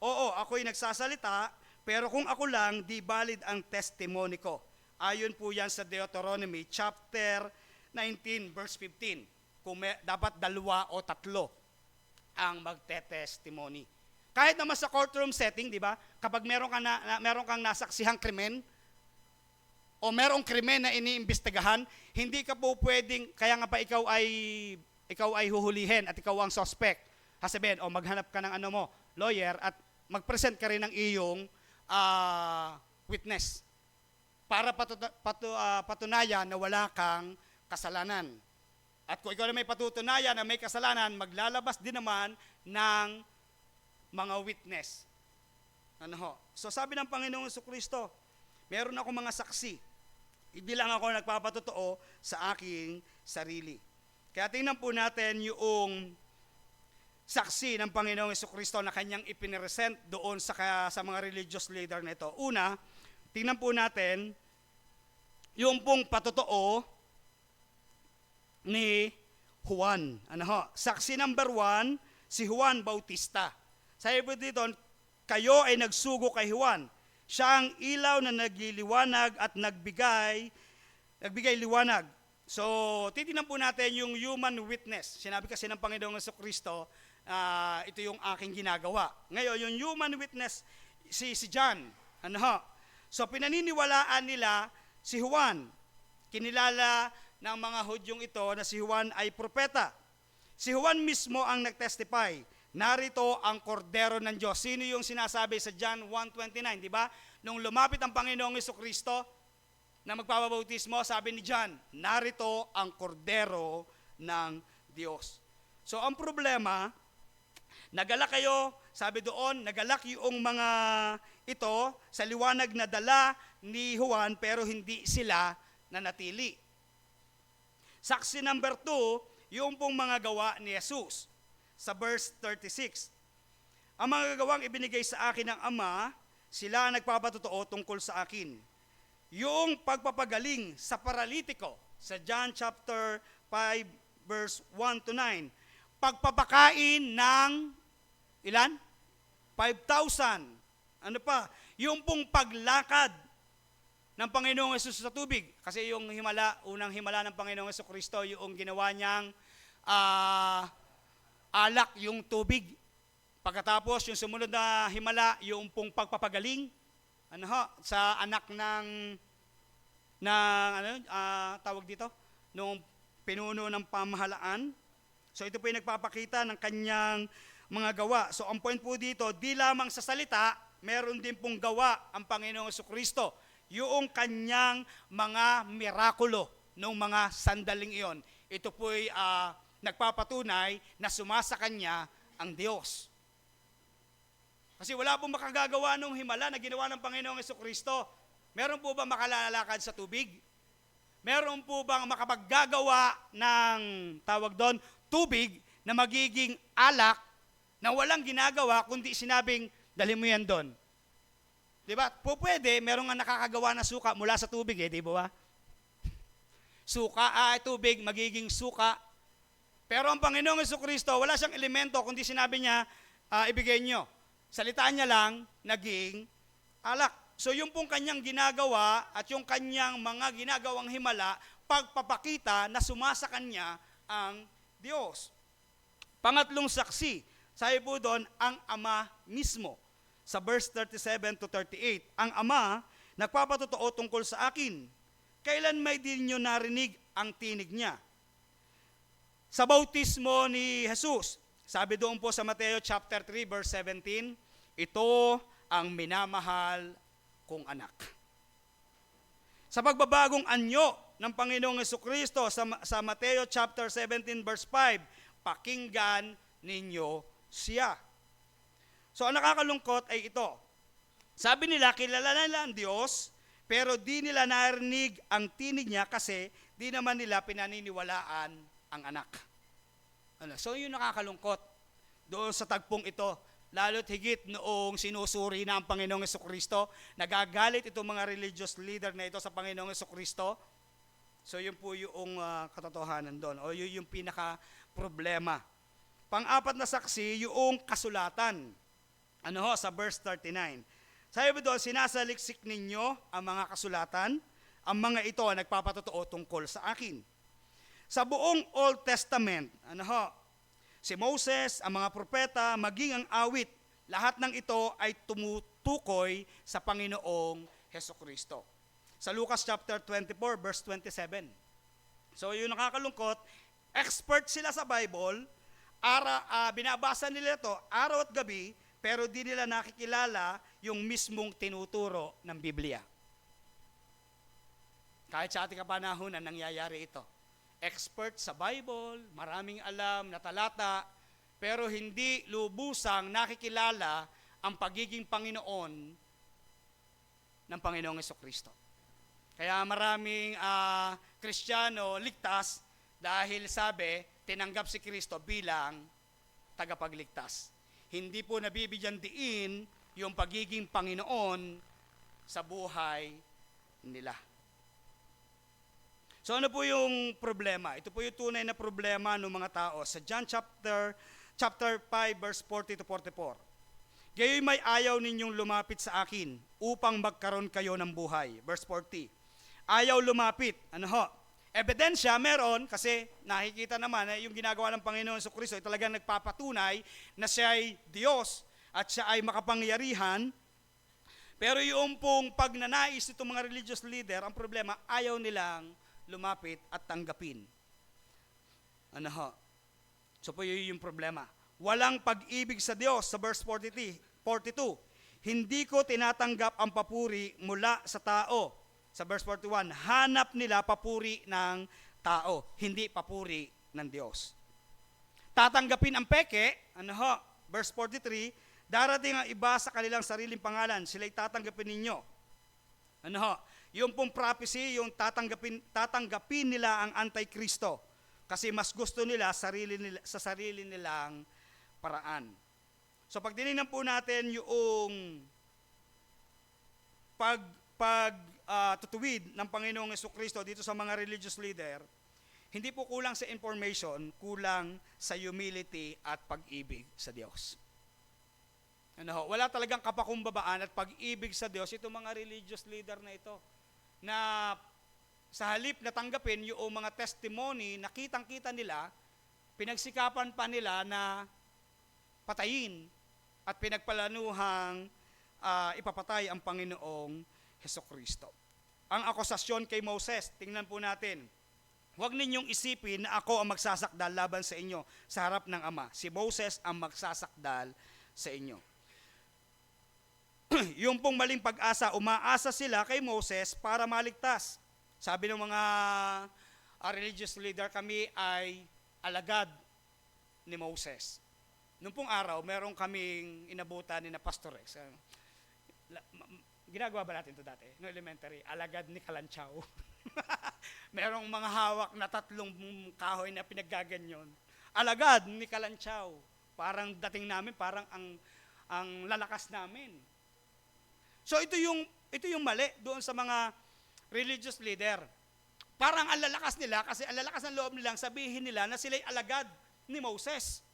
Oo, ako'y nagsasalita, pero kung ako lang, di valid ang testimony ko. Ayon po yan sa Deuteronomy chapter 19, verse 15. Kung dapat 2 o 3 ang magte-testimony. Kahit naman sa courtroom setting, di ba? Kapag meron kang nasaksihang krimen, o merong krimen na iniimbestigahan, hindi ka po pwedeng, kaya nga pa ikaw ay huhulihin at ikaw ang suspect. Sabihin, maghanap ka ng lawyer at mag-present ka rin ng iyong witness para patunayan na wala kang kasalanan. At kung ikaw na may patutunayan na may kasalanan, maglalabas din naman ng mga witness. Ano ho? So sabi ng Panginoong Jesucristo, meron ako mga saksi. Hindi lang ako nagpapatotoo sa aking sarili. Kaya tingnan po natin yung saksi ng Panginoong Jesucristo na kanyang ipiniresent doon sa mga religious leader na ito. Una, tingnan po natin yung pong patotoo ni Juan. Ano ho? Saksi number 1, si Juan Bautista. Sabi po dito, kayo ay nagsugo kay Juan. Siya ang ilaw na nagliliwanag at nagbigay liwanag. So, titingnan po natin yung human witness. Sinabi kasi ng Panginoong Jesucristo, ito yung aking ginagawa. Ngayon, yung human witness, si John. Ano ho? So, pinaniniwalaan nila si Juan. Kinilala ng mga Hudyong ito na si Juan ay propeta. Si Juan mismo ang nagtestify. Narito ang kordero ng Diyos. Sino yung sinasabi sa John 1:29, di ba? Nung lumapit ang Panginoong Jesucristo na magpapabautismo, sabi ni John, narito ang kordero ng Diyos. So ang problema, nagalak kayo, sabi doon, nagalak yung mga ito sa liwanag na dala ni Juan pero hindi sila nanatili. Saksi number 2, yung pong mga gawa ni Jesus. Sa verse 36, ang mga gawang ibinigay sa akin ng Ama, sila ang nagpapatotoo tungkol sa akin. Yung pagpapagaling sa paralitiko, sa John chapter 5, verse 1 to 9, pagpapakain ng, ilan? 5,000. Ano pa? Yung pong paglakad ng Panginoong Hesus sa tubig. Kasi yung unang himala ng Panginoong Jesucristo, yung ginawa niyang alak yung tubig. Pagkatapos, yung sumunod na himala, yung pong pagpapagaling, sa anak tawag dito, nung pinuno ng pamahalaan. So ito po yung nagpapakita ng kanyang mga gawa. So ang point po dito, di lamang sa salita, meron din pong gawa ang Panginoong Jesucristo. Yung kanyang mga mirakulo nung mga sandaling iyon. Ito po ay nagpapatunay na sumasa kanya ang Diyos. Kasi wala pong makagagawa nung himala na ginawa ng Panginoong Jesucristo. Meron po ba makalalakad sa tubig? Meron po bang makapaggagawa ng, tawag doon, tubig na magiging alak na walang ginagawa kundi sinabing, dali mo yan doon. Diba? Po pwede, meron nga nakakagawa na suka mula sa tubig di ba? Suka, tubig, magiging suka. Pero ang Panginoong Jesucristo, wala siyang elemento kundi sinabi niya, ibigay niyo. Salitaan niya lang, naging alak. So yung pong kanyang ginagawa at yung kanyang mga ginagawang himala, pagpapakita na sumasa kanya ang Diyos. Pangatlong saksi, sabi po doon, ang Ama mismo. Sa verse 37 to 38, ang Ama nagpapatotoo tungkol sa akin. Kailan may din niyo narinig ang tinig niya? Sa bautismo ni Jesus, sabi doon po sa Mateo chapter 3 verse 17, ito ang minamahal kong anak. Sa pagbabagong anyo ng Panginoong Jesucristo sa Mateo chapter 17 verse 5, pakinggan ninyo siya. So ang nakakalungkot ay ito. Sabi nila, kilala nila ang Diyos, pero di nila narinig ang tinig niya kasi di naman nila pinaniniwalaan ang anak. So yun nakakalungkot doon sa tagpong ito. Lalo't higit noong sinusuri na ang Panginoong Jesucristo, nagagalit itong mga religious leader na ito sa Panginoong Jesucristo. So yun po yung katotohanan doon, o yun yung pinaka-problema. Pang-apat na saksi, yung kasulatan. Sa verse 39. Sabi doon, sinasaliksik ninyo ang mga kasulatan, ang mga ito ang nagpapatotoo tungkol sa akin. Sa buong Old Testament, si Moses, ang mga propeta, maging ang awit, lahat ng ito ay tumutukoy sa Panginoong Hesukristo. Sa Lucas chapter 24, verse 27. So yung nakakalungkot, expert sila sa Bible, binabasa nila ito araw at gabi, pero di nila nakikilala yung mismong tinuturo ng Biblia. Kahit sa ating kapanahunan, nangyayari ito. Expert sa Bible, maraming alam na talata, pero hindi lubusang nakikilala ang pagiging Panginoon ng Panginoong Jesucristo. Kaya maraming Kristiyano ligtas dahil sabi, tinanggap si Kristo bilang tagapagligtas. Hindi po nabibigyan diin yung pagiging Panginoon sa buhay nila. So ano po yung problema? Ito po yung tunay na problema ng mga tao. Sa John chapter 5 verse 40 to 44. Gayoy may ayaw ninyong lumapit sa akin upang magkaroon kayo ng buhay. Verse 40. Ayaw lumapit. Ano ho? Ebidensya meron kasi nakikita naman yung ginagawa ng Panginoon Jesucristo ay talagang nagpapatunay na siya ay Diyos at siya ay makapangyarihan. Pero yung pong pagnanais nitong mga religious leader, ang problema, ayaw nilang lumapit at tanggapin. Ano ho? So po yun yung problema. Walang pag-ibig sa Diyos sa verse 42. Hindi ko tinatanggap ang papuri mula sa tao. Sa verse 41, hanap nila papuri ng tao, hindi papuri ng Diyos. Tatanggapin ang peke, ano ho? Verse 43, darating ang iba sa kanilang sariling pangalan, sila'y tatanggapin ninyo. Ano ho? Yung pong prophecy, yung tatanggapin nila ang Antikristo kasi mas gusto nila sa sarili nilang paraan. So pag tinignan po natin yung tutuwid ng Panginoong Jesucristo dito sa mga religious leader, hindi po kulang sa information, kulang sa humility at pag-ibig sa Diyos. Ano ho? Wala talagang kapakumbabaan at pag-ibig sa Diyos itong mga religious leader na ito. Na sa halip na tanggapin yung mga testimony na kitang-kita nila, pinagsikapan pa nila na patayin at pinagpalanuhang ipapatay ang Panginoong Jesucristo. Ang akusasyon kay Moses, tingnan po natin. Huwag ninyong isipin na ako ang magsasakdal laban sa inyo sa harap ng Ama. Si Moses ang magsasakdal sa inyo. Yung pong maling pag-asa, umaasa sila kay Moses para maligtas. Sabi ng mga religious leader, kami ay alagad ni Moses. Noong pong araw, meron kaming inabutan ni na Pastor Rex. Ginagawa ba natin ito dati? No elementary, alagad ni Kalanchaw. Merong mga hawak na 3 kahoy na pinaggaganyon. Alagad ni Kalanchaw. Parang dating namin, parang ang lalakas namin. So ito yung mali doon sa mga religious leader. Parang ang lalakas nila kasi ang lalakas ng loob nilang sabihin nila na sila'y alagad ni Moses.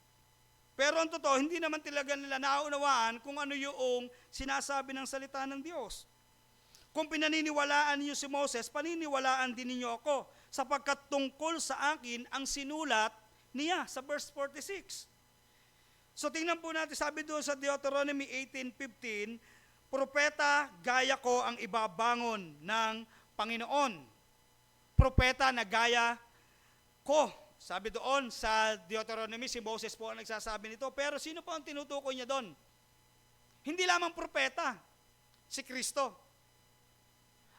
Pero ang totoo, hindi naman talaga nila naunawaan kung ano yung sinasabi ng salita ng Diyos. Kung pinaniniwalaan niyo si Moses, paniniwalaan din ninyo ako, sapagkat tungkol sa akin ang sinulat niya sa verse 46. So tingnan po natin, sabi doon sa Deuteronomy 18:15, propeta gaya ko ang ibabangon ng Panginoon. Propeta na gaya ko. Sabi doon sa Deuteronomy, si Moses po ang nagsasabi nito. Pero sino po ang tinutukoy niya doon? Hindi lamang propeta, si Kristo.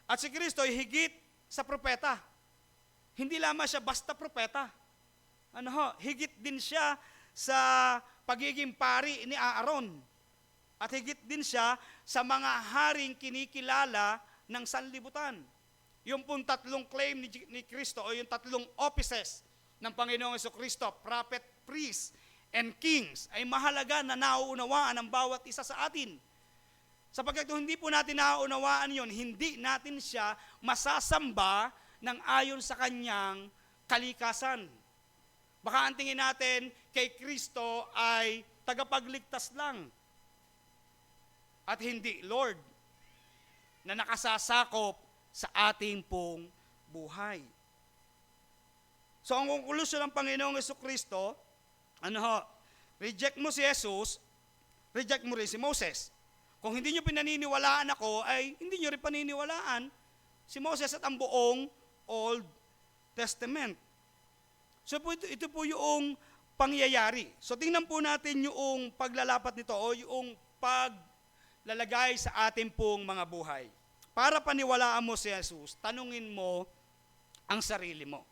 At si Kristo ay higit sa propeta. Hindi lamang siya basta propeta. Higit din siya sa pagiging pari ni Aaron. At higit din siya sa mga haring kinikilala ng sanlibutan. Yung pong 3 claim ni Kristo o yung 3 offices ng Panginoong Jesucristo, prophet, priest, and kings, ay mahalaga na nauunawaan ang bawat isa sa atin. Sapagkat kung hindi po natin nauunawaan yon, hindi natin siya masasamba ng ayon sa kanyang kalikasan. Baka ang tingin natin kay Kristo ay tagapagligtas lang at hindi Lord na nakasasakop sa ating pong buhay. So ang konklusyon ng Panginoong Jesucristo, reject mo si Jesus, reject mo rin si Moses. Kung hindi nyo pinaniniwalaan ako, ay hindi nyo rin paniniwalaan si Moses at ang buong Old Testament. So ito po yung pangyayari. So tingnan po natin yung paglalapat nito o yung paglalagay sa ating pong mga buhay. Para paniwalaan mo si Jesus, tanungin mo ang sarili mo.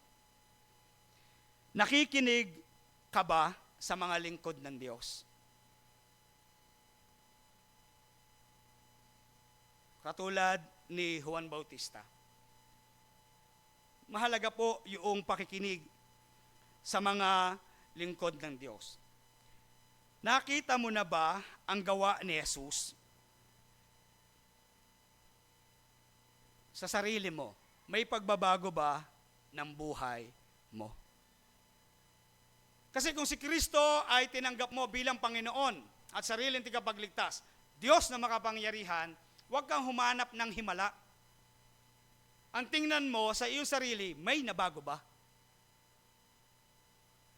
Nakikinig ka ba sa mga lingkod ng Diyos? Katulad ni Juan Bautista. Mahalaga po yung pakikinig sa mga lingkod ng Diyos. Nakita mo na ba ang gawa ni Jesus? Sa sarili mo, may pagbabago ba ng buhay mo? Kasi kung si Kristo ay tinanggap mo bilang Panginoon at sariling tagapagligtas, Diyos na makapangyarihan, huwag kang humanap ng himala. Ang tingnan mo sa iyong sarili, may nabago ba?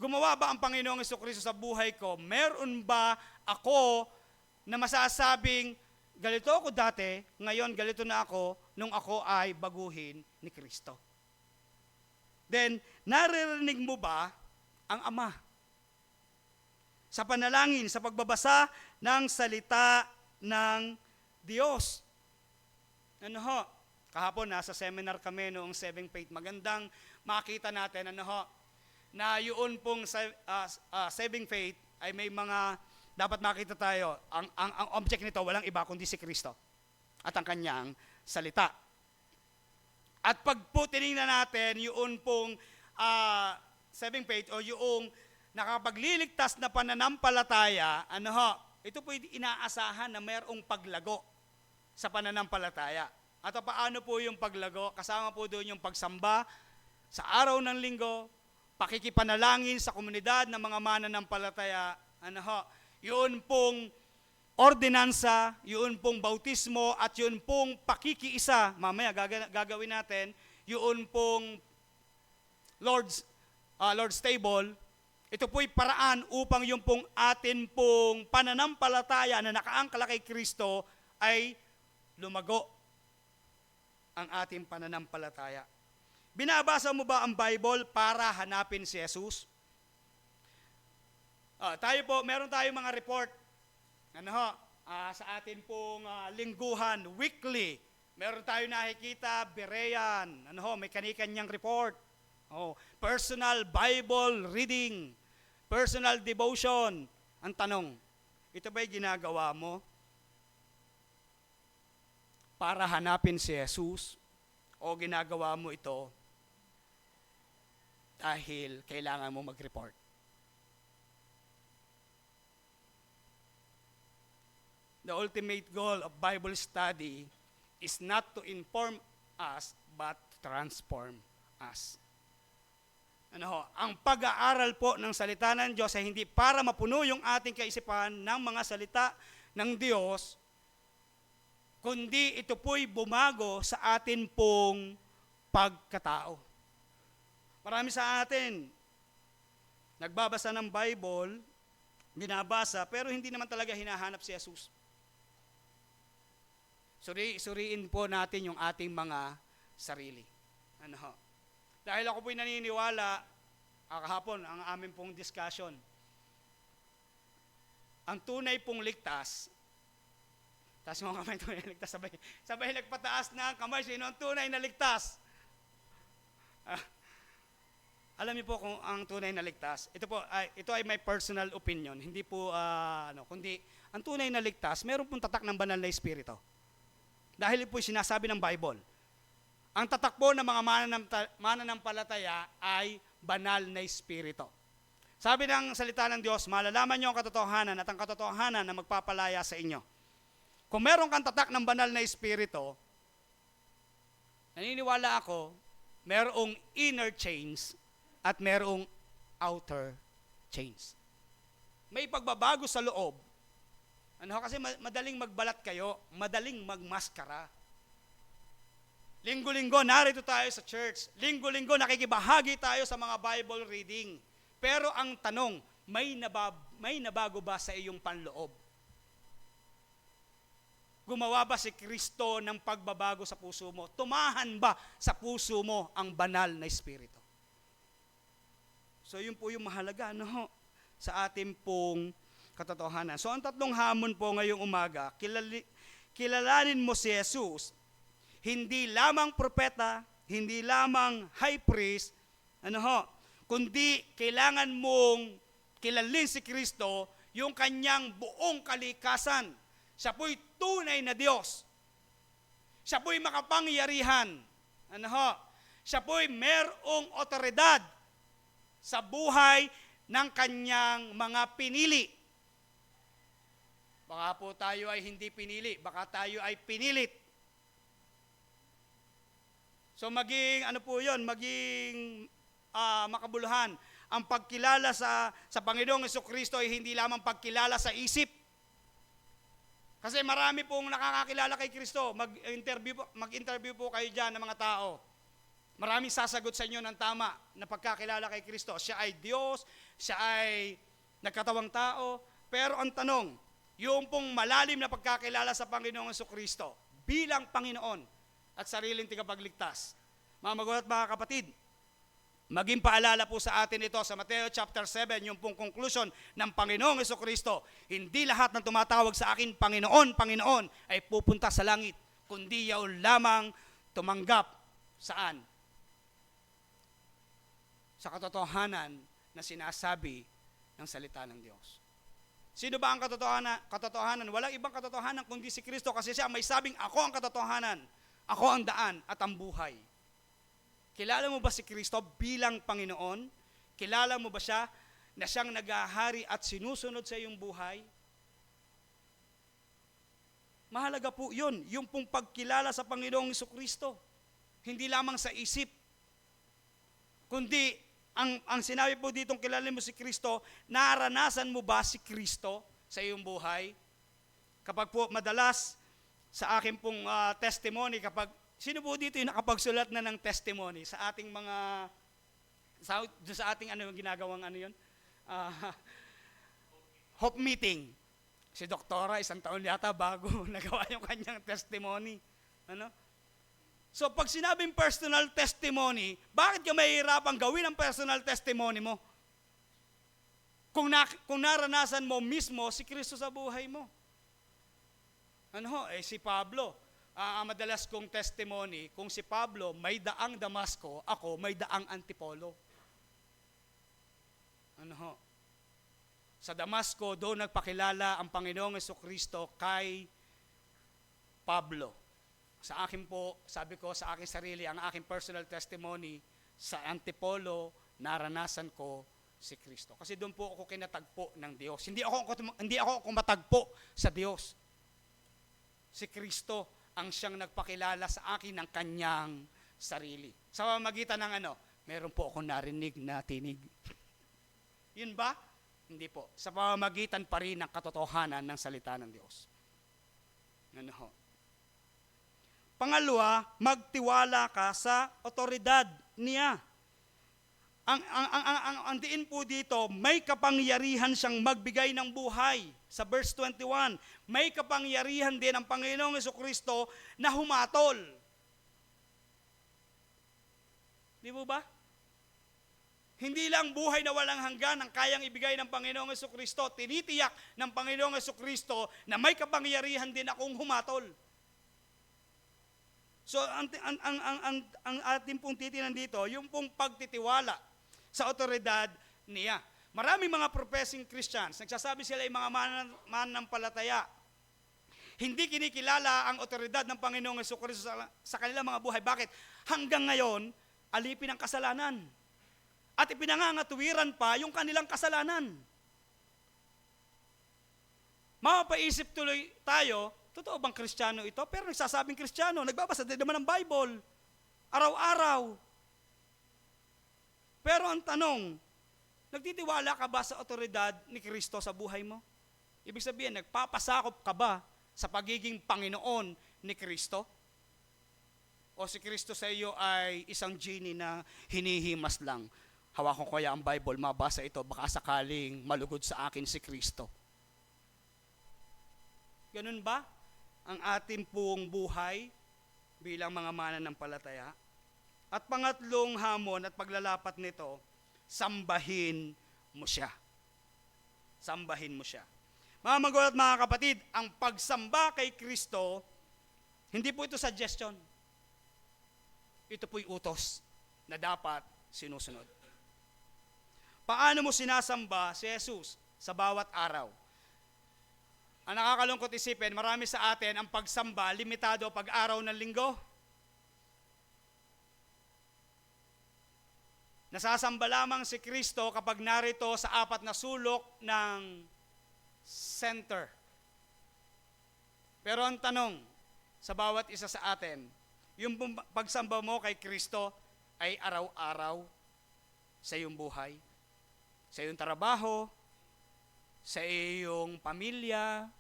Gumawa ba ang Panginoong Jesucristo sa buhay ko? Meron ba ako na masasabing, galito ako dati, ngayon galito na ako, nung ako ay baguhin ni Kristo? Then, naririnig mo ba ang Ama? Sa panalangin, sa pagbabasa ng salita ng Diyos. Ano ho? Kahapon nasa seminar kami noong Saving Faith. Magandang makita natin na yun pong Saving Faith ay may mga dapat makita tayo. Ang object nito walang iba kundi si Kristo at ang kanyang salita. At pag po tinignan natin yun pong Saving Faith o yung nakapagliligtas na pananampalataya, ito po inaasahan na mayroong paglago sa pananampalataya. At paano po yung paglago? Kasama po doon yung pagsamba sa araw ng linggo, pakikipanalangin sa komunidad ng mga mananampalataya. Yun pong ordinansa, yun pong bautismo, at yun pong pakikiisa. Mamaya gagawin natin, yun pong Lord's Table. Ito po'y paraan upang yung pong atin pong pananampalataya na nakaangkala kay Kristo ay lumago ang ating pananampalataya. Binabasa mo ba ang Bible para hanapin si Jesus? Meron tayong mga report. Sa atin pong lingguhan, weekly, meron tayong nakikita, Berean, may kani-kanyang report. Personal Bible reading, personal devotion. Ang tanong, ito ba'y ginagawa mo para hanapin si Jesus o ginagawa mo ito dahil kailangan mo mag-report? The ultimate goal of Bible study is not to inform us but to transform us. Ang pag-aaral po ng salita ng Diyos ay hindi para mapuno yung ating kaisipan ng mga salita ng Diyos, kundi ito po'y bumago sa atin pong pagkatao. Marami sa atin, nagbabasa ng Bible, binabasa, pero hindi naman talaga hinahanap si Jesus. Suriin po natin yung ating mga sarili. Dahil ako po'y naniniwala, kahapon, ang aming pong discussion, ang tunay pong ligtas, taas mo ang kamay, tunay na ligtas, sabay nagpataas na ang kamay, sino ang tunay na ligtas? Alam niyo po kung ang tunay na ligtas, ito ay my personal opinion, hindi po, kundi ang tunay na ligtas, meron pong tatak ng banal na espiritu. Dahil po sinasabi ng Bible, ang tatakbo ng mga mananampalataya ay banal na espiritu. Sabi ng salita ng Diyos, malalaman niyo ang katotohanan at ang katotohanan na magpapalaya sa inyo. Kung meron kang tatak ng banal na espiritu, naniniwala ako, merong inner chains at merong outer chains. May pagbabago sa loob. Kasi madaling magbalat kayo, madaling magmaskara. Linggo-linggo, narito tayo sa church. Linggo-linggo, nakikibahagi tayo sa mga Bible reading. Pero ang tanong, may nabago ba sa iyong panloob? Gumawa ba si Kristo ng pagbabago sa puso mo? Tumahan ba sa puso mo ang banal na espiritu? So yun po yung mahalaga. sa ating pong katotohanan. So ang tatlong hamon po ngayong umaga, kilalanin mo si Jesus, hindi lamang propeta, hindi lamang high priest, kundi kailangan mong kilalin si Kristo, yung kanyang buong kalikasan. Siya po'y tunay na Diyos. Siya po'y makapangyarihan. Siya po'y merong otoridad sa buhay ng kanyang mga pinili. Baka po tayo ay hindi pinili, baka tayo ay pinilit. So maging makabuluhan. Ang pagkilala sa Panginoong Jesucristo ay hindi lamang pagkilala sa isip. Kasi marami pong nakakakilala kay Kristo. Mag-interview po kayo dyan ng mga tao. Maraming sasagot sa inyo ng tama na pagkakilala kay Kristo. Siya ay Diyos, siya ay nagkatawang tao. Pero ang tanong, yung pong malalim na pagkakilala sa Panginoong Jesucristo bilang Panginoon at sariling tagapagligtas. Mga magulang at mga kapatid, maging paalala po sa atin ito sa Mateo chapter 7, yung pong conclusion ng Panginoong Jesucristo. Hindi lahat ng tumatawag sa akin, Panginoon, Panginoon, ay pupunta sa langit, kundi yaon lamang tumanggap saan? Sa katotohanan na sinasabi ng salita ng Diyos. Sino ba ang katotohanan? Walang ibang katotohanan kundi si Kristo, kasi siya may sabing, ako ang katotohanan, ako ang daan at ang buhay. Kilala mo ba si Kristo bilang Panginoon? Kilala mo ba siya na siyang naghahari at sinusunod sa iyong buhay? Mahalaga po yun, yung pong pagkilala sa Panginoong Jesucristo. Hindi lamang sa isip, kundi ang sinabi po ditong kilala mo si Kristo, naranasan mo ba si Kristo sa iyong buhay? Kapag po madalas sa akin pong testimony, sino po dito yung nakapagsulat na ng testimony sa ating mga, sa ating ginagawang Hope meeting. Si Doktora, 1 taon yata bago nagawa yung kanyang testimony. So pag sinabing personal testimony, bakit ka mahihirapang gawin ang personal testimony mo? Kung naranasan mo mismo si Kristo sa buhay mo. Si Pablo, madalas kong testimony, kung si Pablo may daang Damasco, ako may daang Antipolo. Sa Damasco, doon nagpakilala ang Panginoong Jesucristo kay Pablo. Sa akin po, sabi ko sa aking sarili, ang aking personal testimony, sa Antipolo, naranasan ko si Kristo. Kasi doon po ako kinatagpo ng Diyos. Hindi ako matagpo sa Diyos. Si Kristo ang siyang nagpakilala sa akin ng kanyang sarili. Sa pamamagitan ng meron po akong narinig na tinig. Yun ba? Hindi po. Sa pamamagitan pa rin ng katotohanan ng salita ng Diyos. Pangalawa, magtiwala ka sa otoridad niya. Ang diin po dito, may kapangyarihan siyang magbigay ng buhay. Sa verse 21, may kapangyarihan din ang Panginoong Jesucristo na humatol. Di mo ba? Hindi lang buhay na walang hanggan ang kayang ibigay ng Panginoong Jesucristo, tinitiyak ng Panginoong Jesucristo na may kapangyarihan din akong humatol. So, ang ating pong titinan dito, yung pong pagtitiwala sa otoridad niya. Maraming mga professing Christians, nagsasabi sila ay mga mananampalataya. Hindi kinikilala ang otoridad ng Panginoong Jesucristo sa kanilang mga buhay. Bakit? Hanggang ngayon, alipin ang kasalanan. At ipinangangatuwiran pa yung kanilang kasalanan. Mapapaisip tuloy tayo, totoo bang Kristiyano ito? Pero nagsasabing Kristiyano, nagbabasa din naman ng Bible, araw-araw. Pero ang tanong, nagtitiwala ka ba sa otoridad ni Kristo sa buhay mo? Ibig sabihin, nagpapasakop ka ba sa pagiging Panginoon ni Kristo? O si Kristo sa iyo ay isang genie na hinihimas lang? Hawakan ko kaya ang Bible, mabasa ito, baka sakaling malugod sa akin si Kristo. Ganun ba ang ating pong buhay bilang mga mananampalataya? At pangatlong hamon at paglalapat nito, sambahin mo siya. sambahin mo siya. Mga magulang at mga kapatid, ang pagsamba kay Kristo, hindi po ito suggestion. Ito po'y utos na dapat sinusunod. Paano mo sinasamba si Jesus sa bawat araw? Ang nakakalungkot isipin, marami sa atin ang pagsamba limitado pag araw ng linggo. Nasasamba lamang si Kristo kapag narito sa apat na sulok ng center. Pero ang tanong sa bawat isa sa atin, yung pagsamba mo kay Kristo ay araw-araw sa iyong buhay, sa iyong trabaho, sa iyong pamilya,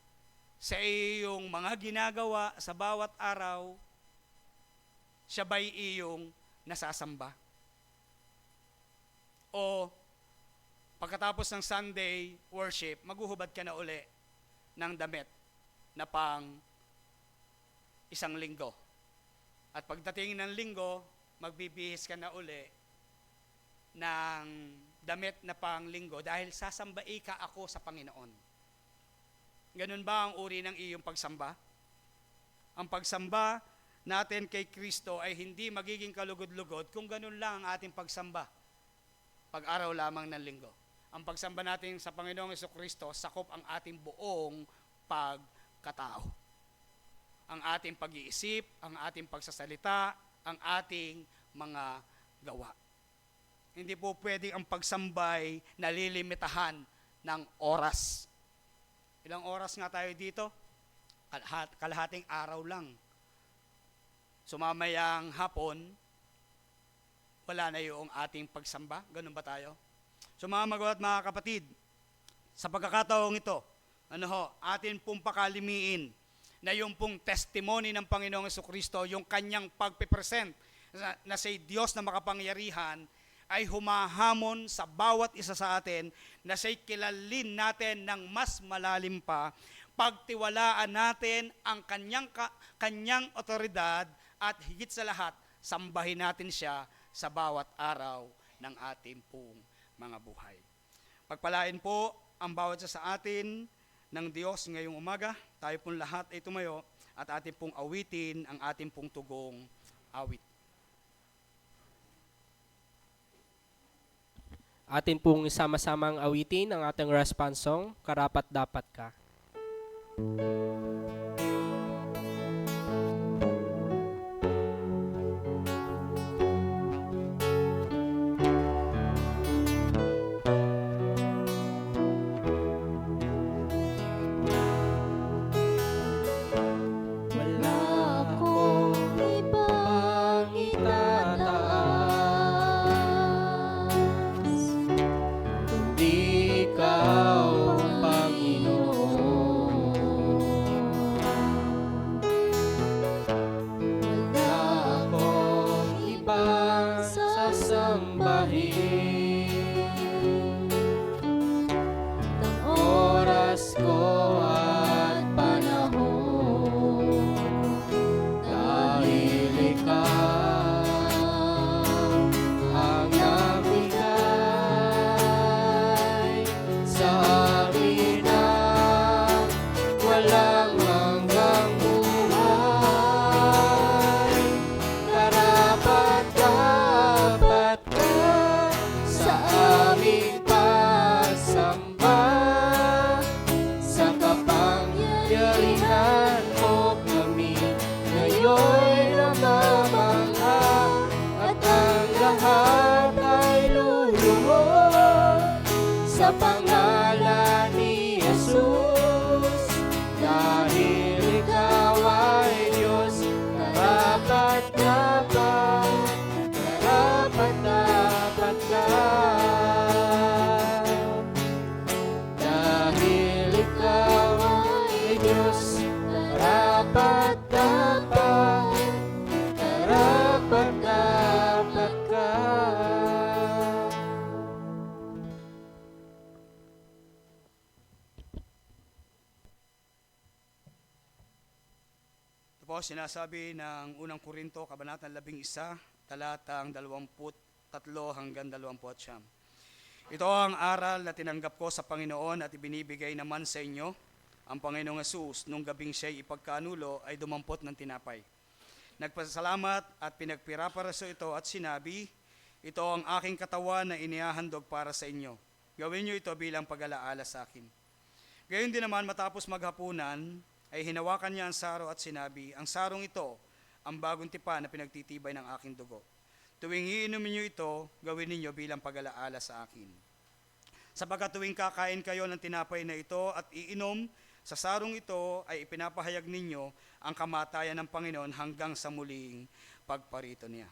sa iyong mga ginagawa sa bawat araw, siya ba'y iyong nasasamba? O pagkatapos ng Sunday worship, maghuhubad ka na uli ng damit na pang isang linggo. At pagdating ng linggo, magbibihis ka na uli ng damit na pang linggo dahil sasambai ka ako sa Panginoon. Ganun ba ang uri ng iyong pagsamba? Ang pagsamba natin kay Kristo ay hindi magiging kalugod-lugod kung ganun lang ang ating pagsamba pag-araw lamang ng linggo. Ang pagsamba natin sa Panginoong Jesucristo sakop ang ating buong pagkatao. Ang ating pag-iisip, ang ating pagsasalita, ang ating mga gawa. Hindi po pwedeng ang pagsambay nalilimitahan ng oras. Ilang oras nga tayo dito? Kalahating araw lang. Sumamayang hapon, wala na yung ating pagsamba. Ganun ba tayo? So mga magulang at mga kapatid, sa pagkakataong ito, atin pong pakalimiin na yung pong testimony ng Panginoong Jesucristo, yung kanyang pagpipresent na si Diyos na makapangyarihan, ay humahamon sa bawat isa sa atin na siya'y kilalin natin ng mas malalim pa, pagtiwalaan natin ang kanyang otoridad at higit sa lahat, sambahin natin siya sa bawat araw ng ating pong mga buhay. Pagpalain po ang bawat isa sa atin ng Diyos ngayong umaga. Tayo pong lahat ay tumayo at ating pong awitin ang ating pong tugong awit. Atin pong sama-samang awitin ang ating response song, Karapat Dapat Ka. Wala Akong ibang itataas, kundi ikaw, Panginoon. wala Akong ibang sasambahin. ng Oras ko at panahon, dahil ikaw ang nabigay sa amin ang walang hanggang buhay. Karapat dapat ka sa aming pagsamba, sa kapangyarihan mo kami ngayon namamangha, at ang lahat ay luluhod sa pangalan ni Jesus. Dahil ikaw ay Diyos, karapat dapat, karapat dapat ka. Dahil ikaw ay Diyos, karapat dapat, karapat dapat ka. Ito po sinasabi ng unang Korinto, Kabanatang 11, talatang 23 hanggang 29. Ito ang aral na tinanggap ko sa Panginoon at ibinibigay naman sa inyo. Ang Panginoong Hesus, nung gabing siya'y ipagkanulo, ay dumampot ng tinapay. Nagpasalamat at pinagpiraparaso ito at sinabi, ito ang aking katawan na inihahandog para sa inyo. Gawin niyo ito bilang pag-alaala sa akin. Gayon din naman matapos maghapunan, ay hinawakan niya ang saro at sinabi, ang sarong ito, ang bagong tipan na pinagtitibay ng aking dugo. Tuwing iinumin niyo ito, gawin ninyo bilang pag-alaala sa akin. Sapagkat tuwing kakain kayo ng tinapay na ito at iinom, sa sarong ito ay ipinapahayag ninyo ang kamatayan ng Panginoon hanggang sa muling pagparito niya.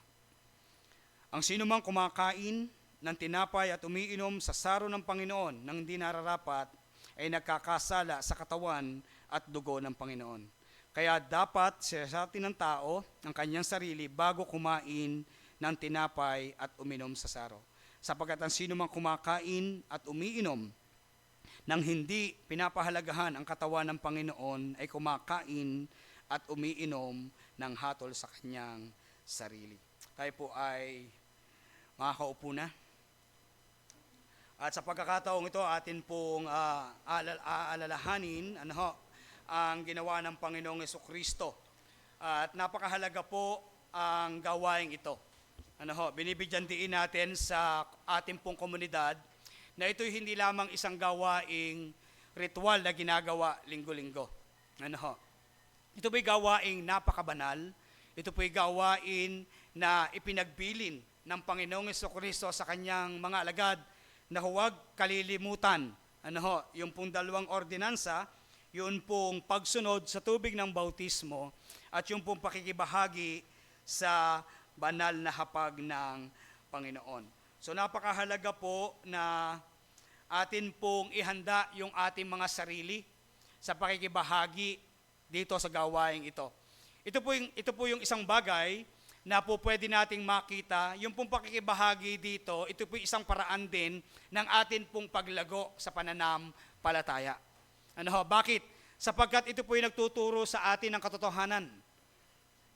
Ang sinumang kumakain ng tinapay at umiinom sa saro ng Panginoon nang hindi nararapat ay nagkakasala sa katawan at dugo ng Panginoon. Kaya dapat siyasatin ng tao ang kanyang sarili bago kumain ng tinapay at uminom sa saro. Sapagkat ang sinumang kumakain at umiinom nang hindi pinapahalagahan ang katawan ng Panginoon ay kumakain at umiinom ng hatol sa kanyang sarili. Tayo po ay makakaupo na. At sa pagkakataong ito, atin pong aalalahanin ang ginawa ng Panginoong Jesucristo. At napakahalaga po ang gawain ito. Binibigyan diin natin sa ating pong komunidad na ito'y hindi lamang isang gawaing ritual na ginagawa linggo-linggo. Ito po'y gawaing napakabanal. Ito po'y gawain na ipinagbilin ng Panginoong Jesucristo sa kanyang mga alagad na huwag kalilimutan. Yung pong dalawang ordinansa, yun pong pagsunod sa tubig ng bautismo at yung pong pakikibahagi sa banal na hapag ng Panginoon. So napakahalaga po na atin pong ihanda yung ating mga sarili sa pakikibahagi dito sa gawaing ito. Ito po yung isang bagay na po pwede nating makita, yung pong pakikibahagi dito, ito po isang paraan din ng atin pong paglago sa pananampalataya. Bakit? Sapagkat ito po yung nagtuturo sa atin ng katotohanan.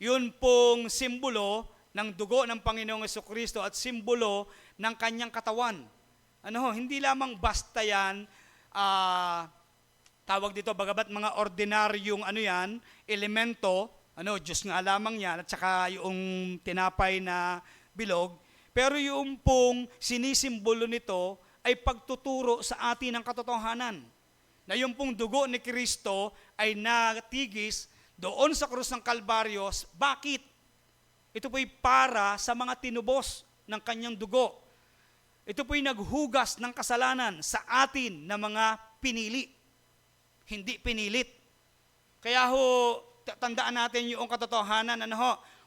Yun pong simbolo ng dugo ng Panginoong Jesucristo at simbolo ng kanyang katawan. Hindi lamang basta yan, tawag dito, bagabat mga ordinaryong elemento, Diyos nga lamang yan, at saka yung tinapay na bilog, pero yung pong sinisimbolo nito ay pagtuturo sa atin ng katotohanan. Na yung pong dugo ni Kristo ay natigis doon sa krus ng Kalbaryo. Bakit? Ito po'y para sa mga tinubos ng kanyang dugo. Ito po'y naghugas ng kasalanan sa atin na mga pinili. Hindi pinilit. Kaya tandaan natin yung katotohanan,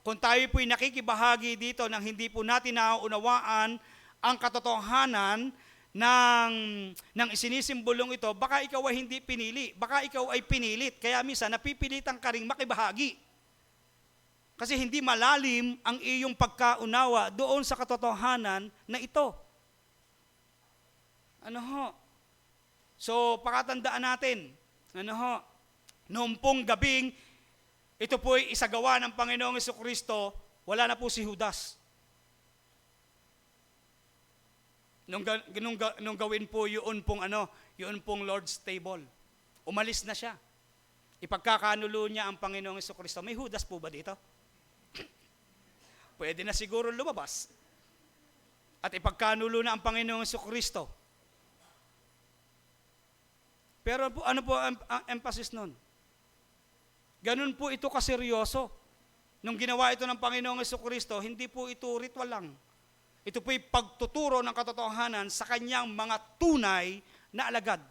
kung tayo po'y nakikibahagi dito nang hindi po natin nauunawaan ang katotohanan ng isinisimbolong ito, baka ikaw ay hindi pinili, baka ikaw ay pinilit. Kaya minsan napipilitan ka ring makibahagi. Kasi hindi malalim ang iyong pagkaunawa doon sa katotohanan na ito. So, pakatandaan natin, noong pong gabing, ito po'y isagawa ng Panginoong Jesucristo, wala na po si Judas. Nung gawin po yun pong Lord's table, umalis na siya. Ipagkakanulo niya ang Panginoong Jesucristo. May Judas po ba dito? Pwede na siguro lumabas. At ipagkanulo na ang Panginoong Jesucristo. Pero ano po ang emphasis nun? Ganun po ito kaseryoso. Nung ginawa ito ng Panginoong Jesucristo, hindi po ito ritual lang. Ito po'y pagtuturo ng katotohanan sa kanyang mga tunay na alagad.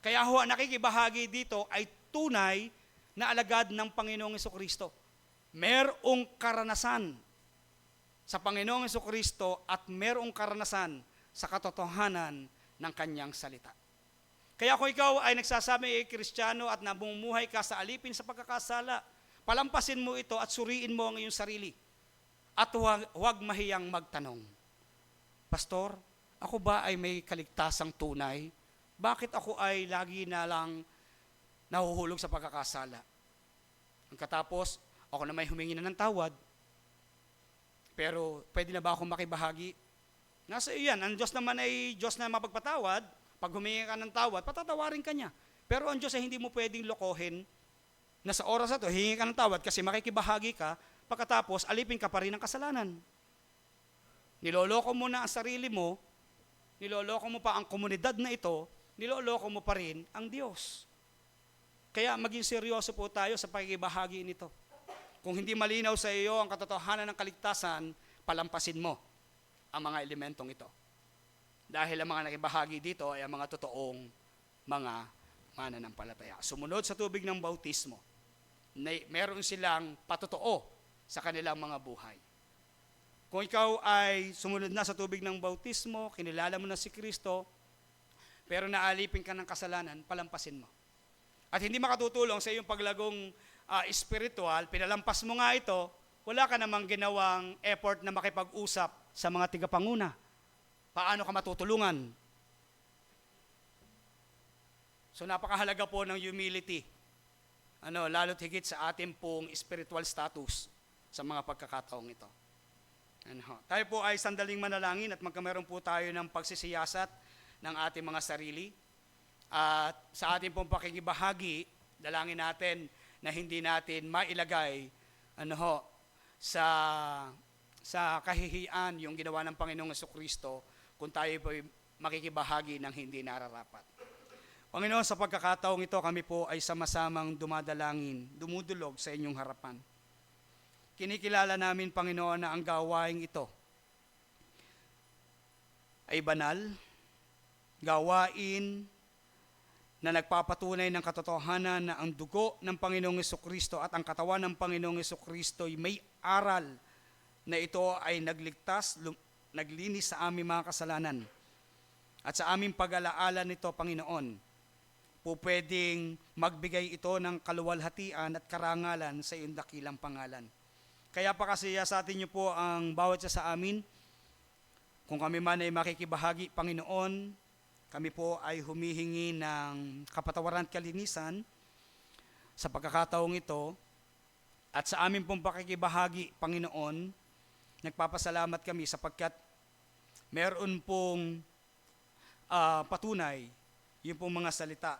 Kaya nakikibahagi dito ay tunay na alagad ng Panginoong Jesucristo. Merong karanasan sa Panginoong Jesucristo at merong karanasan sa katotohanan ng kanyang salita. Kaya kung ikaw ay nagsasabi ay Kristiyano at namumuhay ka sa alipin sa pagkakasala, palampasin mo ito at suriin mo ang iyong sarili. At huwag mahiyang magtanong, Pastor, ako ba ay may kaligtasang tunay? Bakit ako ay lagi na lang nahuhulog sa pagkakasala? Ang katapos, ako na may humingi na ng tawad, pero pwede na ba akong makibahagi? Nasa iyo yan. Ang Diyos naman ay Diyos na mapagpatawad. Pag humingi ka ng tawad, patatawarin ka niya. Pero ang Diyos ay hindi mo pwedeng lokohin na sa oras na to, hingi ka ng tawad kasi makikibahagi ka, pagkatapos alipin ka pa rin ng kasalanan. Niloloko mo na ang sarili mo, niloloko mo pa ang komunidad na ito, niloloko mo pa rin ang Diyos. Kaya maging seryoso po tayo sa pakikibahagi nito. Kung hindi malinaw sa iyo ang katotohanan ng kaligtasan, palampasin mo ang mga elementong ito. Dahil ang mga nakibahagi dito ay ang mga totoong mga mananampalataya. Sumunod sa tubig ng bautismo, meron silang patotoo sa kanilang mga buhay. Kung ikaw ay sumunod na sa tubig ng bautismo, kinilala mo na si Kristo, pero naalipin ka ng kasalanan, palampasin mo. At hindi makatutulong sa iyong paglagong spiritual, pinalampas mo nga ito, wala ka namang ginawang effort na makipag-usap sa mga tigapanguna. Paano ka matutulungan? So napakahalaga po ng humility. Lalo't higit sa ating pong spiritual status sa mga pagkakataong ito. Tayo po ay sandaling manalangin at magkameron po tayo ng pagsisiyasat ng ating mga sarili. At sa ating pong pakikibahagi, dalangin natin na hindi natin mailagay sa kahihiyan yung ginawa ng Panginoong Jesucristo kung tayo po makikibahagi ng hindi nararapat. Panginoon, sa pagkakataong ito, kami po ay sama-samang dumadalangin, dumudulog sa inyong harapan. Kinikilala namin, Panginoon, na ang gawaing ito ay banal, gawain na nagpapatunay ng katotohanan na ang dugo ng Panginoong Jesucristo at ang katawan ng Panginoong Jesucristo ay may aral na ito ay nagligtas, naglinis sa aming mga kasalanan. At sa aming pag-alaala nito, Panginoon, po pwedeng magbigay ito ng kaluwalhatian at karangalan sa iyong dakilang pangalan. Kaya pakasiya sa atin niyo po ang bawat isa sa amin. Kung kami man ay makikibahagi, Panginoon, kami po ay humihingi ng kapatawaran at kalinisan sa pagkakataong ito. At sa amin pong pakikibahagi, Panginoon, nagpapasalamat kami sapagkat meron pong patunay, yung pong mga salita,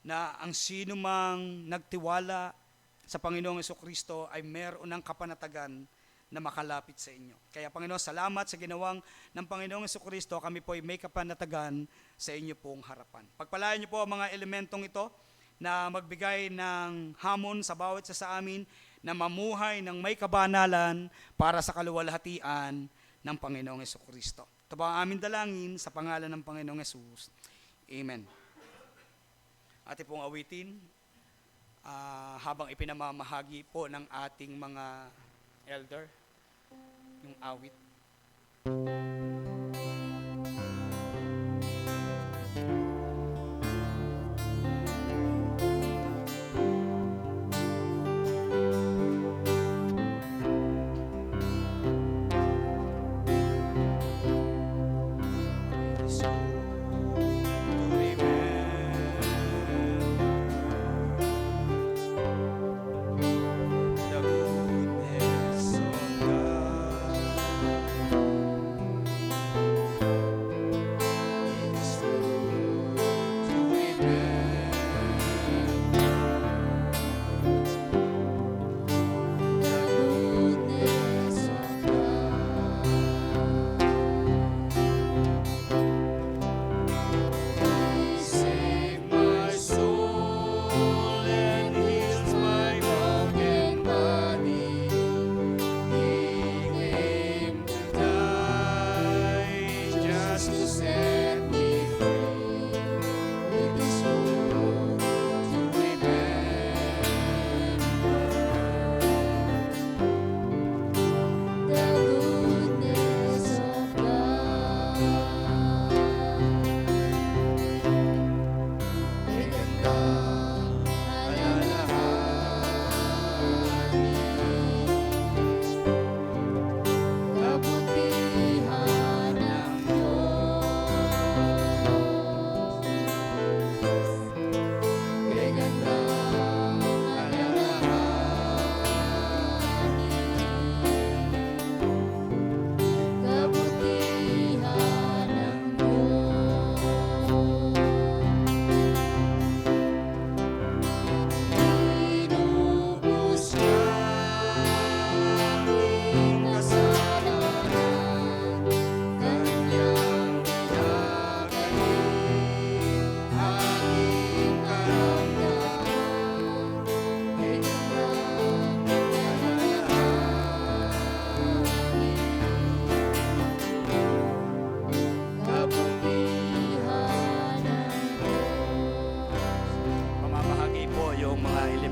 na ang sino mang nagtiwala sa Panginoong Jesucristo ay meron ng kapanatagan na makalapit sa inyo. Kaya Panginoon, salamat sa ginawang ng Panginoong Jesucristo, kami po ay may kapanatagan sa inyo pong harapan. Pagpalain niyo po ang mga elementong ito na magbigay ng hamon sa bawat isa sa amin na mamuhay ng may kabanalan para sa kaluwalhatian ng Panginoong Jesucristo. Ito po ang aming dalangin sa pangalan ng Panginoong Jesus. Amen. Ate pong awitin, habang ipinamamahagi po ng ating mga elder, yung awit. The goodness of God.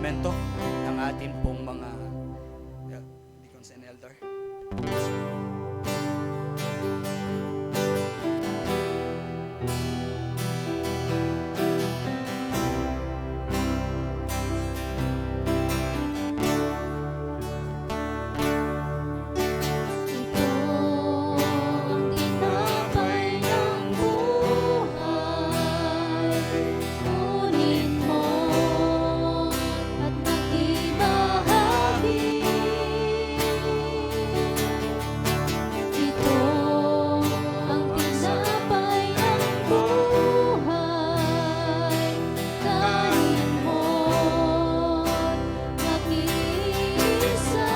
testamento ng atin pong mga deacons and elder. Ito ang tinapay ng buhay. Kunin mo at makibahagi. Ito ang tinapay ng buhay. Kain mo at makiisa.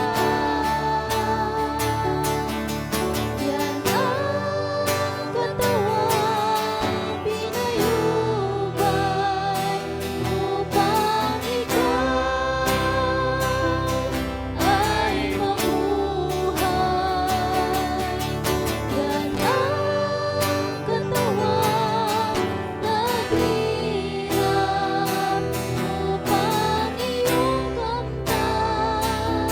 Yan ang katawang pinayubay upang ikaw ay mabuhay. Yan ang katawang naghirap upang iyong kamtan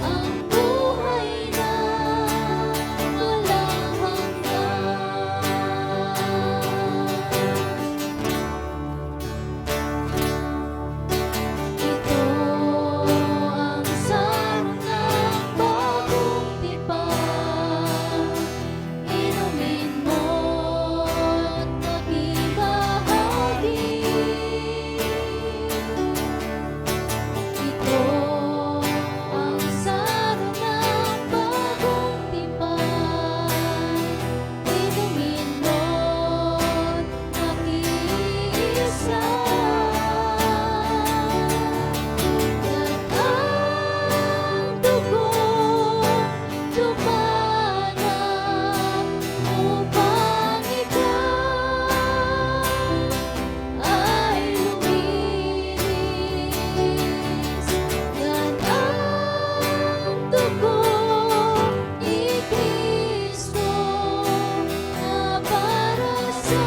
ang buhay na walang hanggan. Ito ang sarong ng bagong tipan. Inumin mo't makibahagi. Ito ang sarong ng bagong tipan. Inumin mo't makiisa. Yan ang dugong dumanak upang ikaw ay luminis. Yan ang dugo ni Kristo na para sa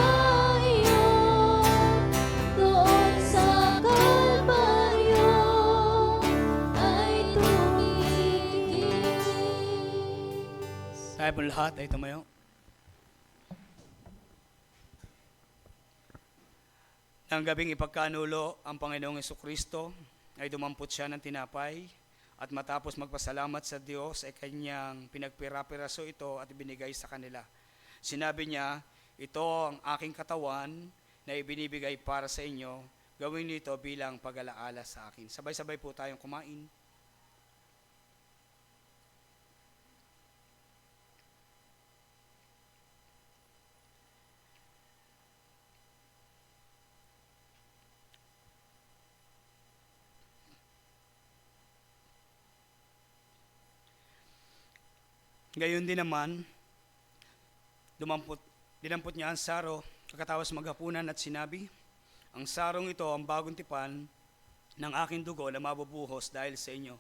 iyo doon sa Kalbaryo ay tumigis. Tayo po lahat ay tumayo. Nang gabing ipagkanulo ang Panginoong Kristo ay dumampot siya ng tinapay at matapos magpasalamat sa Diyos ay kanyang pinagpira-piraso ito at ibinigay sa kanila. Sinabi niya, ito ang aking katawan na ibinibigay para sa inyo. Gawin niyo ito bilang pag-alaala sa akin. Sabay-sabay po tayong kumain. Gayon din naman, dinampot niya ang saro, kakatawas maghapunan at sinabi, ang sarong ito ang bagong tipan ng aking dugo na mabubuhos dahil sa inyo.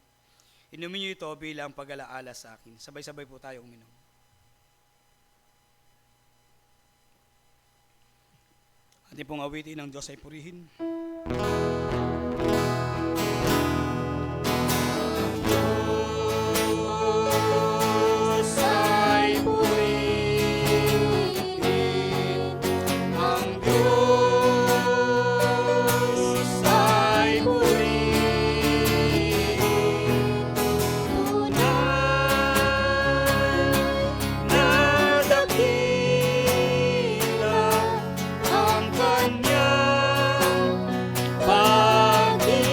Inumin niyo ito bilang pag-alaala sa akin. Sabay-sabay po tayo uminom. Ating pong awitin ng Diyos ay purihin. Ay purihin ang Diyos ay purihin. Tunay na dakila ang kanyang pag-ibig.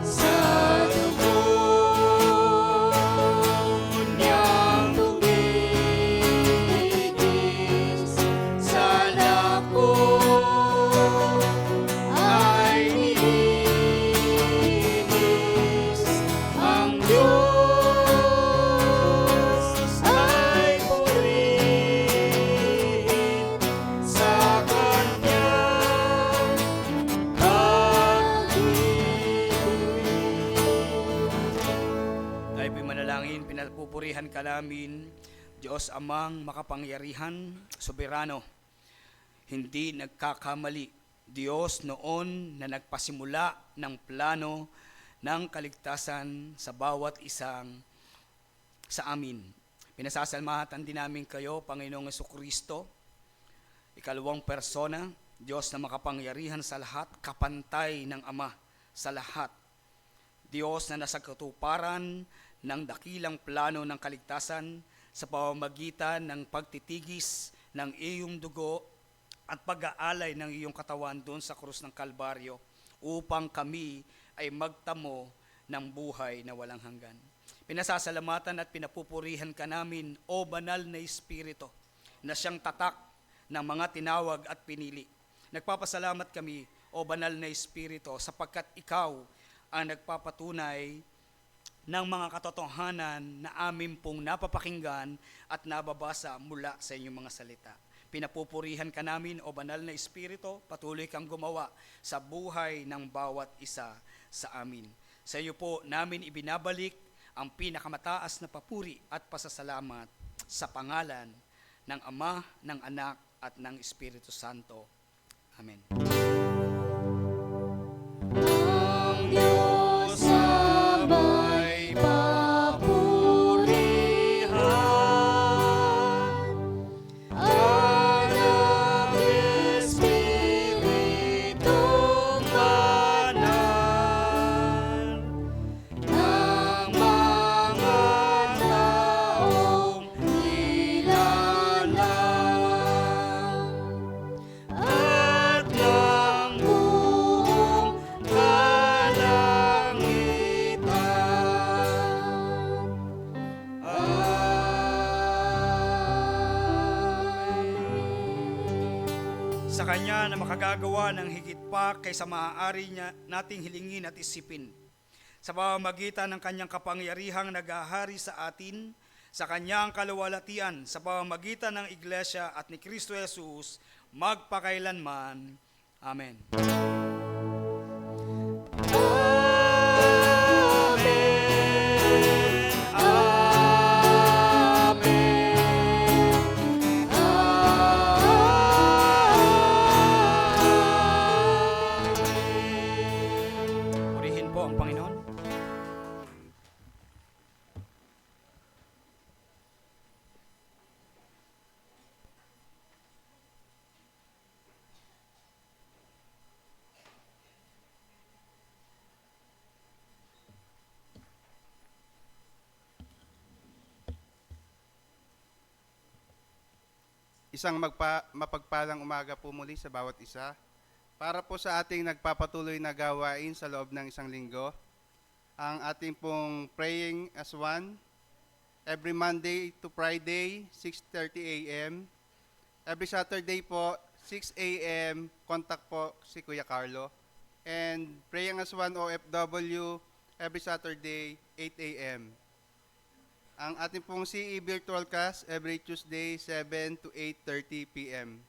Sa dugo niyang tumigis, sa lako ay nilinis. Ang Diyos ay purihin sa kanyang pag-ibig. Tayo po'y manalangin, pinapupurihan ka namin, Diyos Amang makapangyarihan, soberano, hindi nagkakamali, Diyos noon na nagpasimula ng plano ng kaligtasan sa bawat isang sa amin. Pinasasalamatan din namin kayo, Panginoong Jesucristo, ikalawang persona, Diyos na makapangyarihan sa lahat, kapantay ng Ama sa lahat. Diyos na nasa katuparan ng dakilang plano ng kaligtasan sa pamamagitan ng pagtitigis ng iyong dugo at pag-aalay ng iyong katawan doon sa krus ng Kalbaryo upang kami ay magtamo ng buhay na walang hanggan. Pinasasalamatan at pinapupurihan ka namin, O Banal na Espiritu, na siyang tatak ng mga tinawag at pinili. Nagpapasalamat kami, O Banal na Espiritu, sapagkat ikaw ang nagpapatunay ng mga katotohanan na amin pong napapakinggan at nababasa mula sa inyong mga salita. Pinapupurihan ka namin, O Banal na Espiritu, patuloy kang gumawa sa buhay ng bawat isa sa amin. Sa iyo po namin ibinabalik ang pinakamataas na papuri at pasasalamat sa pangalan ng Ama, ng Anak, at ng Espiritu Santo. Amen. Ang Diyos sabay papurihan, Anak, Espiritu Banal, ng mga taong nilalang, at ng buong kalangitan. Sa Kanya na makagagawa ng higit pa kaysa maaari niya nating hilingin at isipin. Sa pamamagitan ng Kanyang kapangyarihang naghahari sa atin, sa Kanyang kaluwalhatian, sa pamamagitan ng Iglesia at ni Kristo Jesus, magpakailanman. Amen. Purihin po ang Panginoon. Isang mapagpalang umaga po muli sa bawat isa. Para po sa ating nagpapatuloy na gawain sa loob ng isang linggo, ang ating pong praying as one, every Monday to Friday, 6:30 a.m. Every Saturday po, 6 a.m., contact po si Kuya Carlo. And praying as one OFW, every Saturday, 8 a.m. Ang ating pong CE virtual class every Tuesday 7 to 8:30 p.m.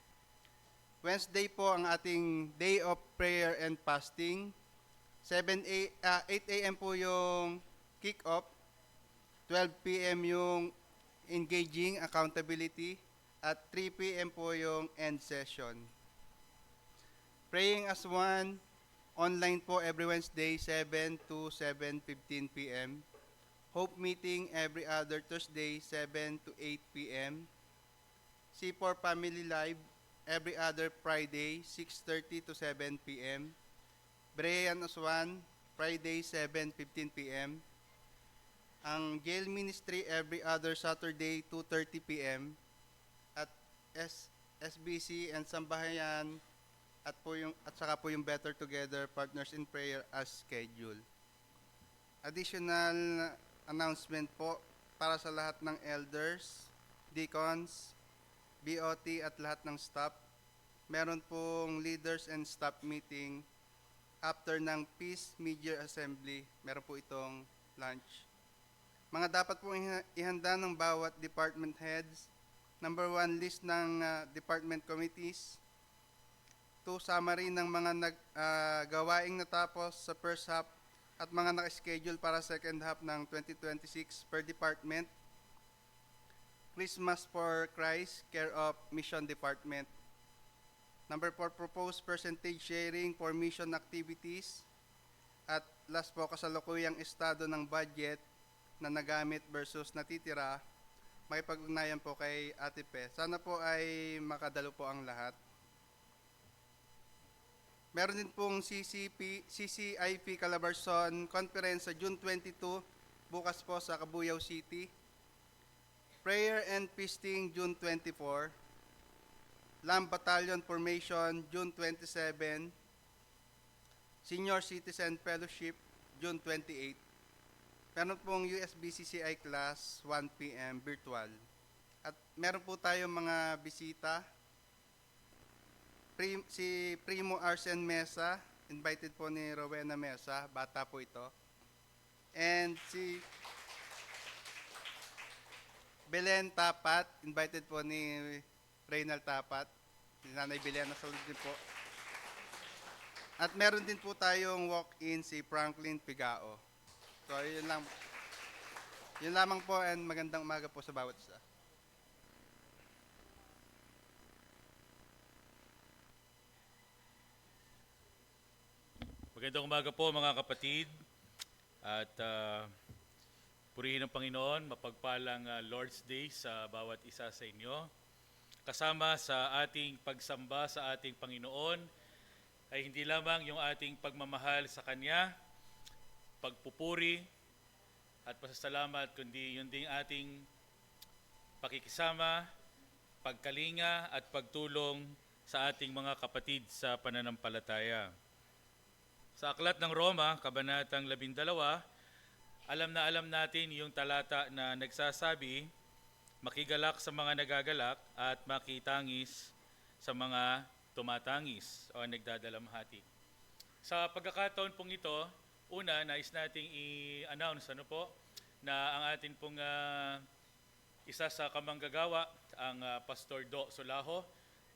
Wednesday po ang ating day of prayer and fasting. 8 a.m. po yung kick-off. 12 p.m. yung engaging accountability. At 3 p.m. po yung end session. Praying as one, online po every Wednesday 7 to 7:15 p.m. Hope meeting every other Thursday, 7 to 8 p.m. C4 Family Live every other Friday, 6:30 to 7 p.m. Berean as one, Friday, 7:15 p.m. Ang Jail Ministry every other Saturday, 2:30 p.m. At SBC and Sambahayan at saka po yung Better Together Partners in Prayer as scheduled. Additional announcement po para sa lahat ng elders, deacons, BOT at lahat ng staff. Meron pong leaders and staff meeting after ng Peace Media Assembly. Meron po itong lunch. Mga dapat pong ihanda ng bawat department heads. Number 1, list ng department committees. 2, summary ng mga gawaing natapos sa first half at mga naka-schedule para second half ng 2026 per department. Christmas for Christ, care of Mission Department. Number 4, proposed percentage sharing for mission activities. At last po, kasalukuyang estado ng budget na nagamit versus natitira. Makipag-ugnayan po kay Ate Pe. Sana po ay makadalo po ang lahat. Meron din pong CCIP Calabarzon Conference sa June 22, bukas po sa Cabuyao City. Prayer and Feasting June 24. Lamb Battalion Formation June 27. Senior Citizen Fellowship June 28. Meron pong USBCCI class 1 p.m. virtual. At meron po tayong mga bisita. Si Primo Arsen Mesa, invited po ni Rowena Mesa, bata po ito. And si Belen Tapat, invited po ni Reynald Tapat. Si Nanay Belen nasa ulit din po. At meron din po tayong walk-in si Franklin Pigao. So, yun lang. Yun lamang po and magandang umaga po sa bawat isa. Magandang umaga po mga kapatid at purihin ng Panginoon, mapagpalang Lord's Day sa bawat isa sa inyo. Kasama sa ating pagsamba sa ating Panginoon ay hindi lamang yung ating pagmamahal sa Kanya, pagpupuri at pasasalamat, kundi yun ding ating pakikisama, pagkalinga at pagtulong sa ating mga kapatid sa pananampalataya. Sa Aklat ng Roma, Kabanatang 12, alam natin yung talata na nagsasabi, makigalak sa mga nagagalak at makitangis sa mga tumatangis o nagdadalamhati. Sa pagkakataon pong ito, una, nais nating i-announce na ang atin pong isa sa kamanggagawa, ang Pastor Do Solaho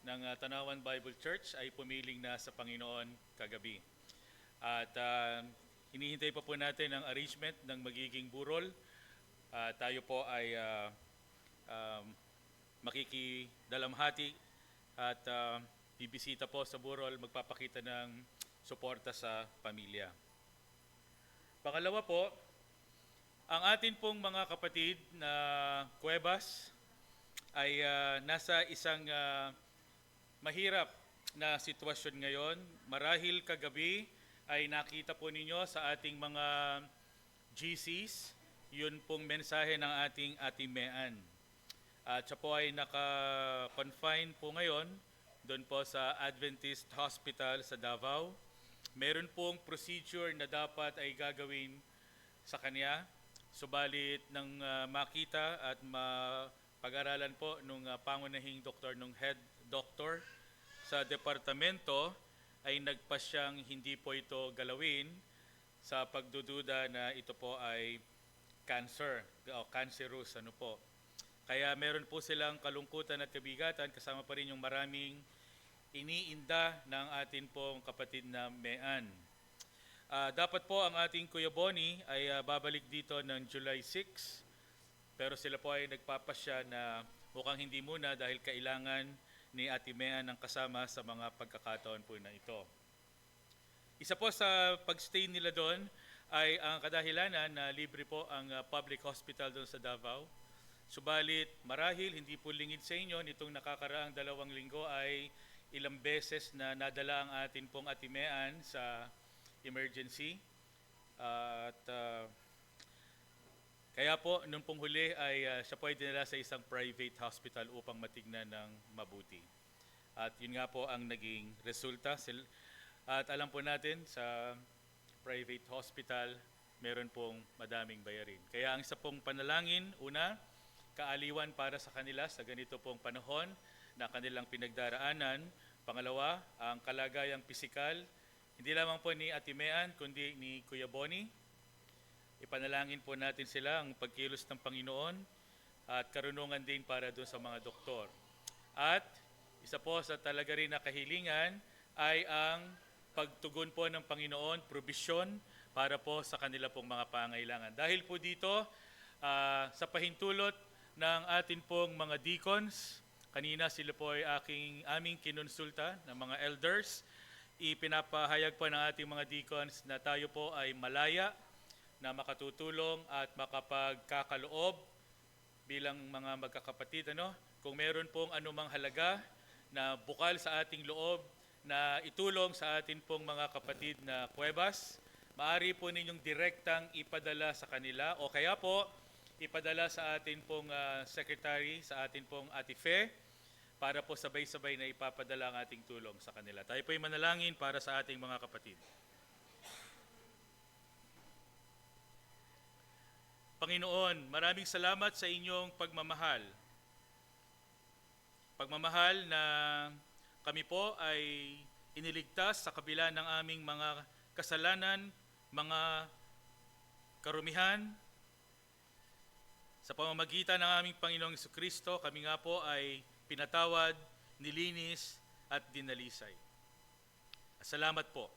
ng Tanawan Bible Church ay pumiling na sa Panginoon kagabi. At hinihintay pa po natin ang arrangement ng magiging burol. Tayo po ay makikidalamhati at bibisita po sa burol, magpapakita ng suporta sa pamilya. Pangalawa po, ang atin pong mga kapatid na Cuevas ay nasa isang mahirap na sitwasyon ngayon. Marahil kagabi ay nakita po ninyo sa ating mga GCs, yun pong mensahe ng ating Atimean. At siya po ay naka-confine po ngayon doon po sa Adventist Hospital sa Davao. Meron pong procedure na dapat ay gagawin sa kanya. Subalit nang makita at mapag-aralan po nung pangunahing doktor, nung head doctor sa departamento, ay nagpasyang hindi po ito galawin sa pagdududa na ito po ay cancer o cancerous Kaya meron po silang kalungkutan at kabigatan, kasama pa rin yung maraming iniinda ng atin pong kapatid na Mean. Dapat po ang ating Kuya Bonnie ay babalik dito ng July 6, pero sila po ay nagpapasya na mukhang hindi muna dahil kailangan ni Ate Mean ang kasama sa mga pagkakataon po na ito. Isa po sa pagstay nila doon ay ang kadahilanan na libre po ang public hospital doon sa Davao. Subalit marahil hindi po lingid sa inyo, nitong nakakaraang 2 linggo ay ilang beses na nadala ang atin pong Ate Mean sa emergency. Kaya po, nung pong huli ay siya po ay dinala sa isang private hospital upang matignan ng mabuti. At yun nga po ang naging resulta. At alam po natin sa private hospital, meron pong madaming bayarin. Kaya ang isa pong panalangin, una, kaaliwan para sa kanila sa ganito pong panahon na kanilang pinagdaraanan. Pangalawa, ang kalagayang pisikal, hindi lamang po ni Ate Mean, kundi ni Kuya Bonnie. Ipanalangin po natin sila ang pagkilos ng Panginoon at karunungan din para doon sa mga doktor. At isa po sa talaga rin na kahilingan ay ang pagtugon po ng Panginoon, probisyon para po sa kanila pong mga pangailangan. Dahil po dito, sa pahintulot ng atin pong mga deacons, kanina sila po ay aming kinonsulta ng mga elders. Ipinapahayag po ng ating mga deacons na tayo po ay malaya na makatutulong at makapagkakaloob bilang mga magkakapatid. Kung meron pong anumang halaga na bukal sa ating loob na itulong sa atin pong mga kapatid na kuwebas, maaari po ninyong direktang ipadala sa kanila o kaya po ipadala sa atin pong secretary, sa atin pong Ate Fe, para po sabay-sabay na ipapadala ang ating tulong sa kanila. Tayo po ay manalangin para sa ating mga kapatid. Panginoon, maraming salamat sa inyong pagmamahal. Pagmamahal na kami po ay iniligtas sa kabila ng aming mga kasalanan, mga karumihan. Sa pamamagitan ng aming Panginoong Jesucristo, kami nga po ay pinatawad, nilinis at dinalisay. Salamat po,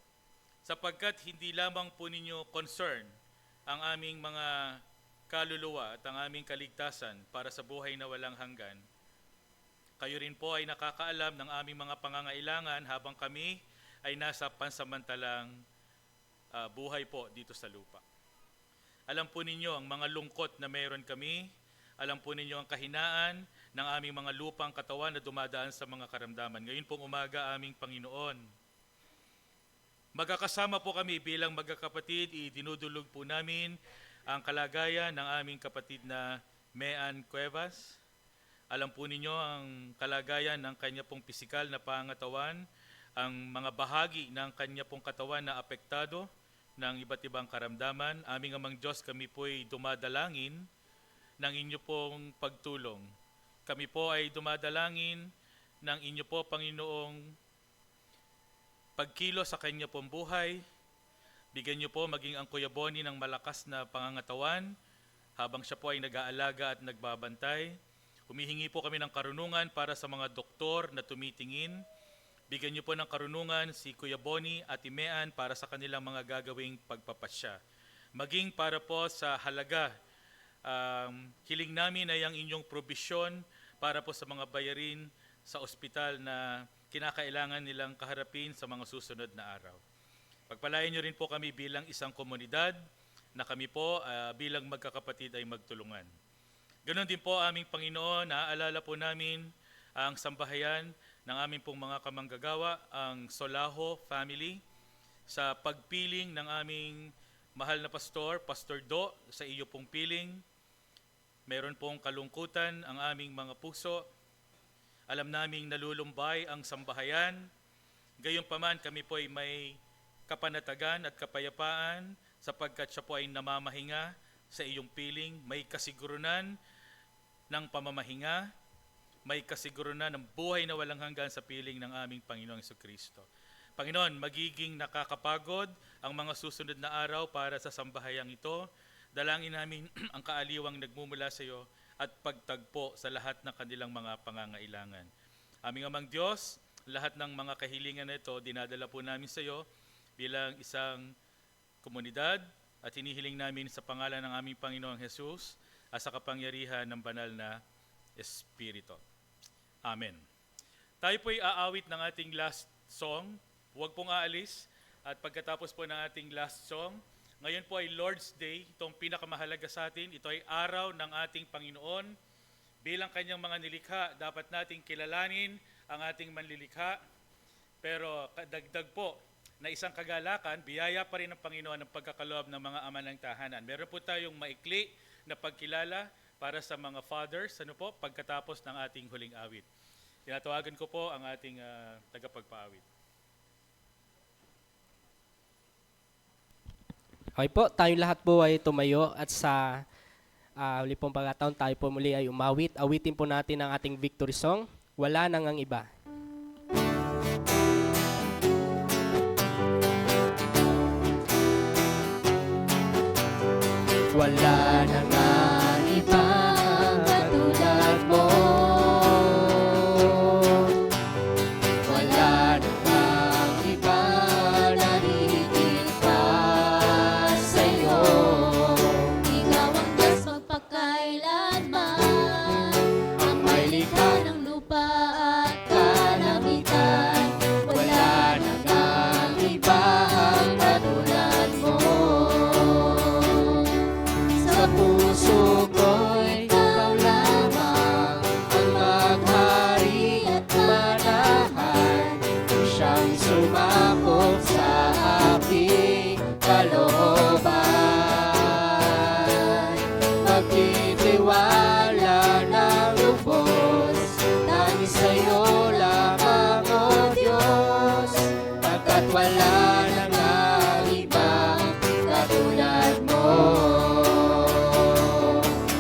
sapagkat hindi lamang po ninyo concern ang aming mga kaluluwa at ang aming kaligtasan para sa buhay na walang hanggan. Kayo rin po ay nakakaalam ng aming mga pangangailangan habang kami ay nasa pansamantalang buhay po dito sa lupa. Alam po ninyo ang mga lungkot na mayroon kami. Alam po ninyo ang kahinaan ng aming mga lupang katawan na dumadaan sa mga karamdaman. Ngayon pong umaga, aming Panginoon, magkakasama po kami bilang magkakapatid, idinudulog po namin ang kalagayan ng aming kapatid na Mean Cuevas. Alam po ninyo ang kalagayan ng kanya pong pisikal na pangatawan, ang mga bahagi ng kanya pong katawan na apektado ng iba't ibang karamdaman. Aming Amang Diyos, kami po'y dumadalangin ng inyo pong pagtulong. Kami po ay dumadalangin ng inyo po, Panginoong, pagkilo sa kanya pong buhay. Bigyan niyo po maging ang Kuya Bonnie ng malakas na pangangatawan habang siya po ay nag-aalaga at nagbabantay. Humihingi po kami ng karunungan para sa mga doktor na tumitingin. Bigyan niyo po ng karunungan si Kuya Bonnie at Mean para sa kanilang mga gagawing pagpapasya. Maging para po sa halaga, hiling namin ay ang inyong probisyon para po sa mga bayarin sa ospital na kinakailangan nilang kaharapin sa mga susunod na araw. Pagpalain niyo rin po kami bilang isang komunidad na kami po bilang magkakapatid ay magtulungan. Ganon din po aming Panginoon, naaalala po namin ang sambahayan ng aming pong mga kamanggagawa, ang Solaho family, sa pagpiling ng aming mahal na pastor, Pastor Do, sa iyo pong piling. Meron pong kalungkutan ang aming mga puso. Alam naming nalulumbay ang sambahayan. Gayunpaman kami po ay may kapanatagan at kapayapaan sapagkat siya po ay namamahinga sa iyong piling. May kasigurunan ng pamamahinga, may kasigurunan ng buhay na walang hanggan sa piling ng aming Panginoong Jesucristo. Panginoon, magiging nakakapagod ang mga susunod na araw para sa sambahayang ito. Dalangin namin ang kaaliwang nagmumula sa iyo at pagtagpo sa lahat ng kanilang mga pangangailangan. Aming Amang Diyos, lahat ng mga kahilingan na ito, dinadala po namin sa iyo bilang isang komunidad at hinihiling namin sa pangalan ng aming Panginoong Jesus at sa kapangyarihan ng banal na Espiritu. Amen. Tayo po'y aawit ng ating last song. Huwag pong aalis. At pagkatapos po ng ating last song, ngayon po ay Lord's Day, itong pinakamahalaga sa atin. Ito ay araw ng ating Panginoon. Bilang kanyang mga nilikha, dapat nating kilalanin ang ating manlilikha. Pero dagdag po na isang kagalakan, biyaya pa rin ng Panginoon ang pagkakaloob ng mga ama ng tahanan. Meron po tayong maikli na pagkilala para sa mga fathers, pagkatapos ng ating huling awit. Tinatawagan ko po ang ating tagapagpaawit. Okay po, tayong lahat po ay tumayo at sa huli pong pagkataon tayo po muli ay umawit. Awitin po natin ang ating victory song, Wala Nang Ang Iba. Wala na nga ibang katulad mo. Wala na nga iba na hihigit pa sa'yo. Ikaw ang Diyos magpakailanman, ang may likha ng lupa sa'yo lamang, O Diyos, pagkat wala nang ibang katulad mo.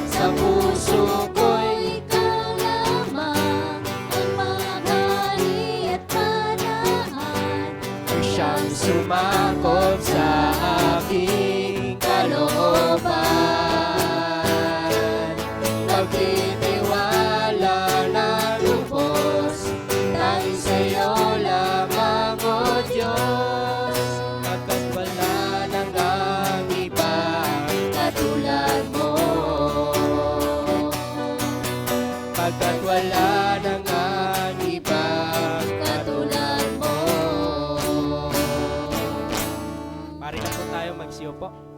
Sa puso ko'y Ikaw lamang ang mahari at manahan. siyang sumakop sa aking kalooban. Pagtitiwala na lubos, tanging sa'yo lamang, O Diyos, pagkat wala nang ibang katulad mo. Pagkat wala nang ibang katulad mo. Mari na po tayo magsiyo po.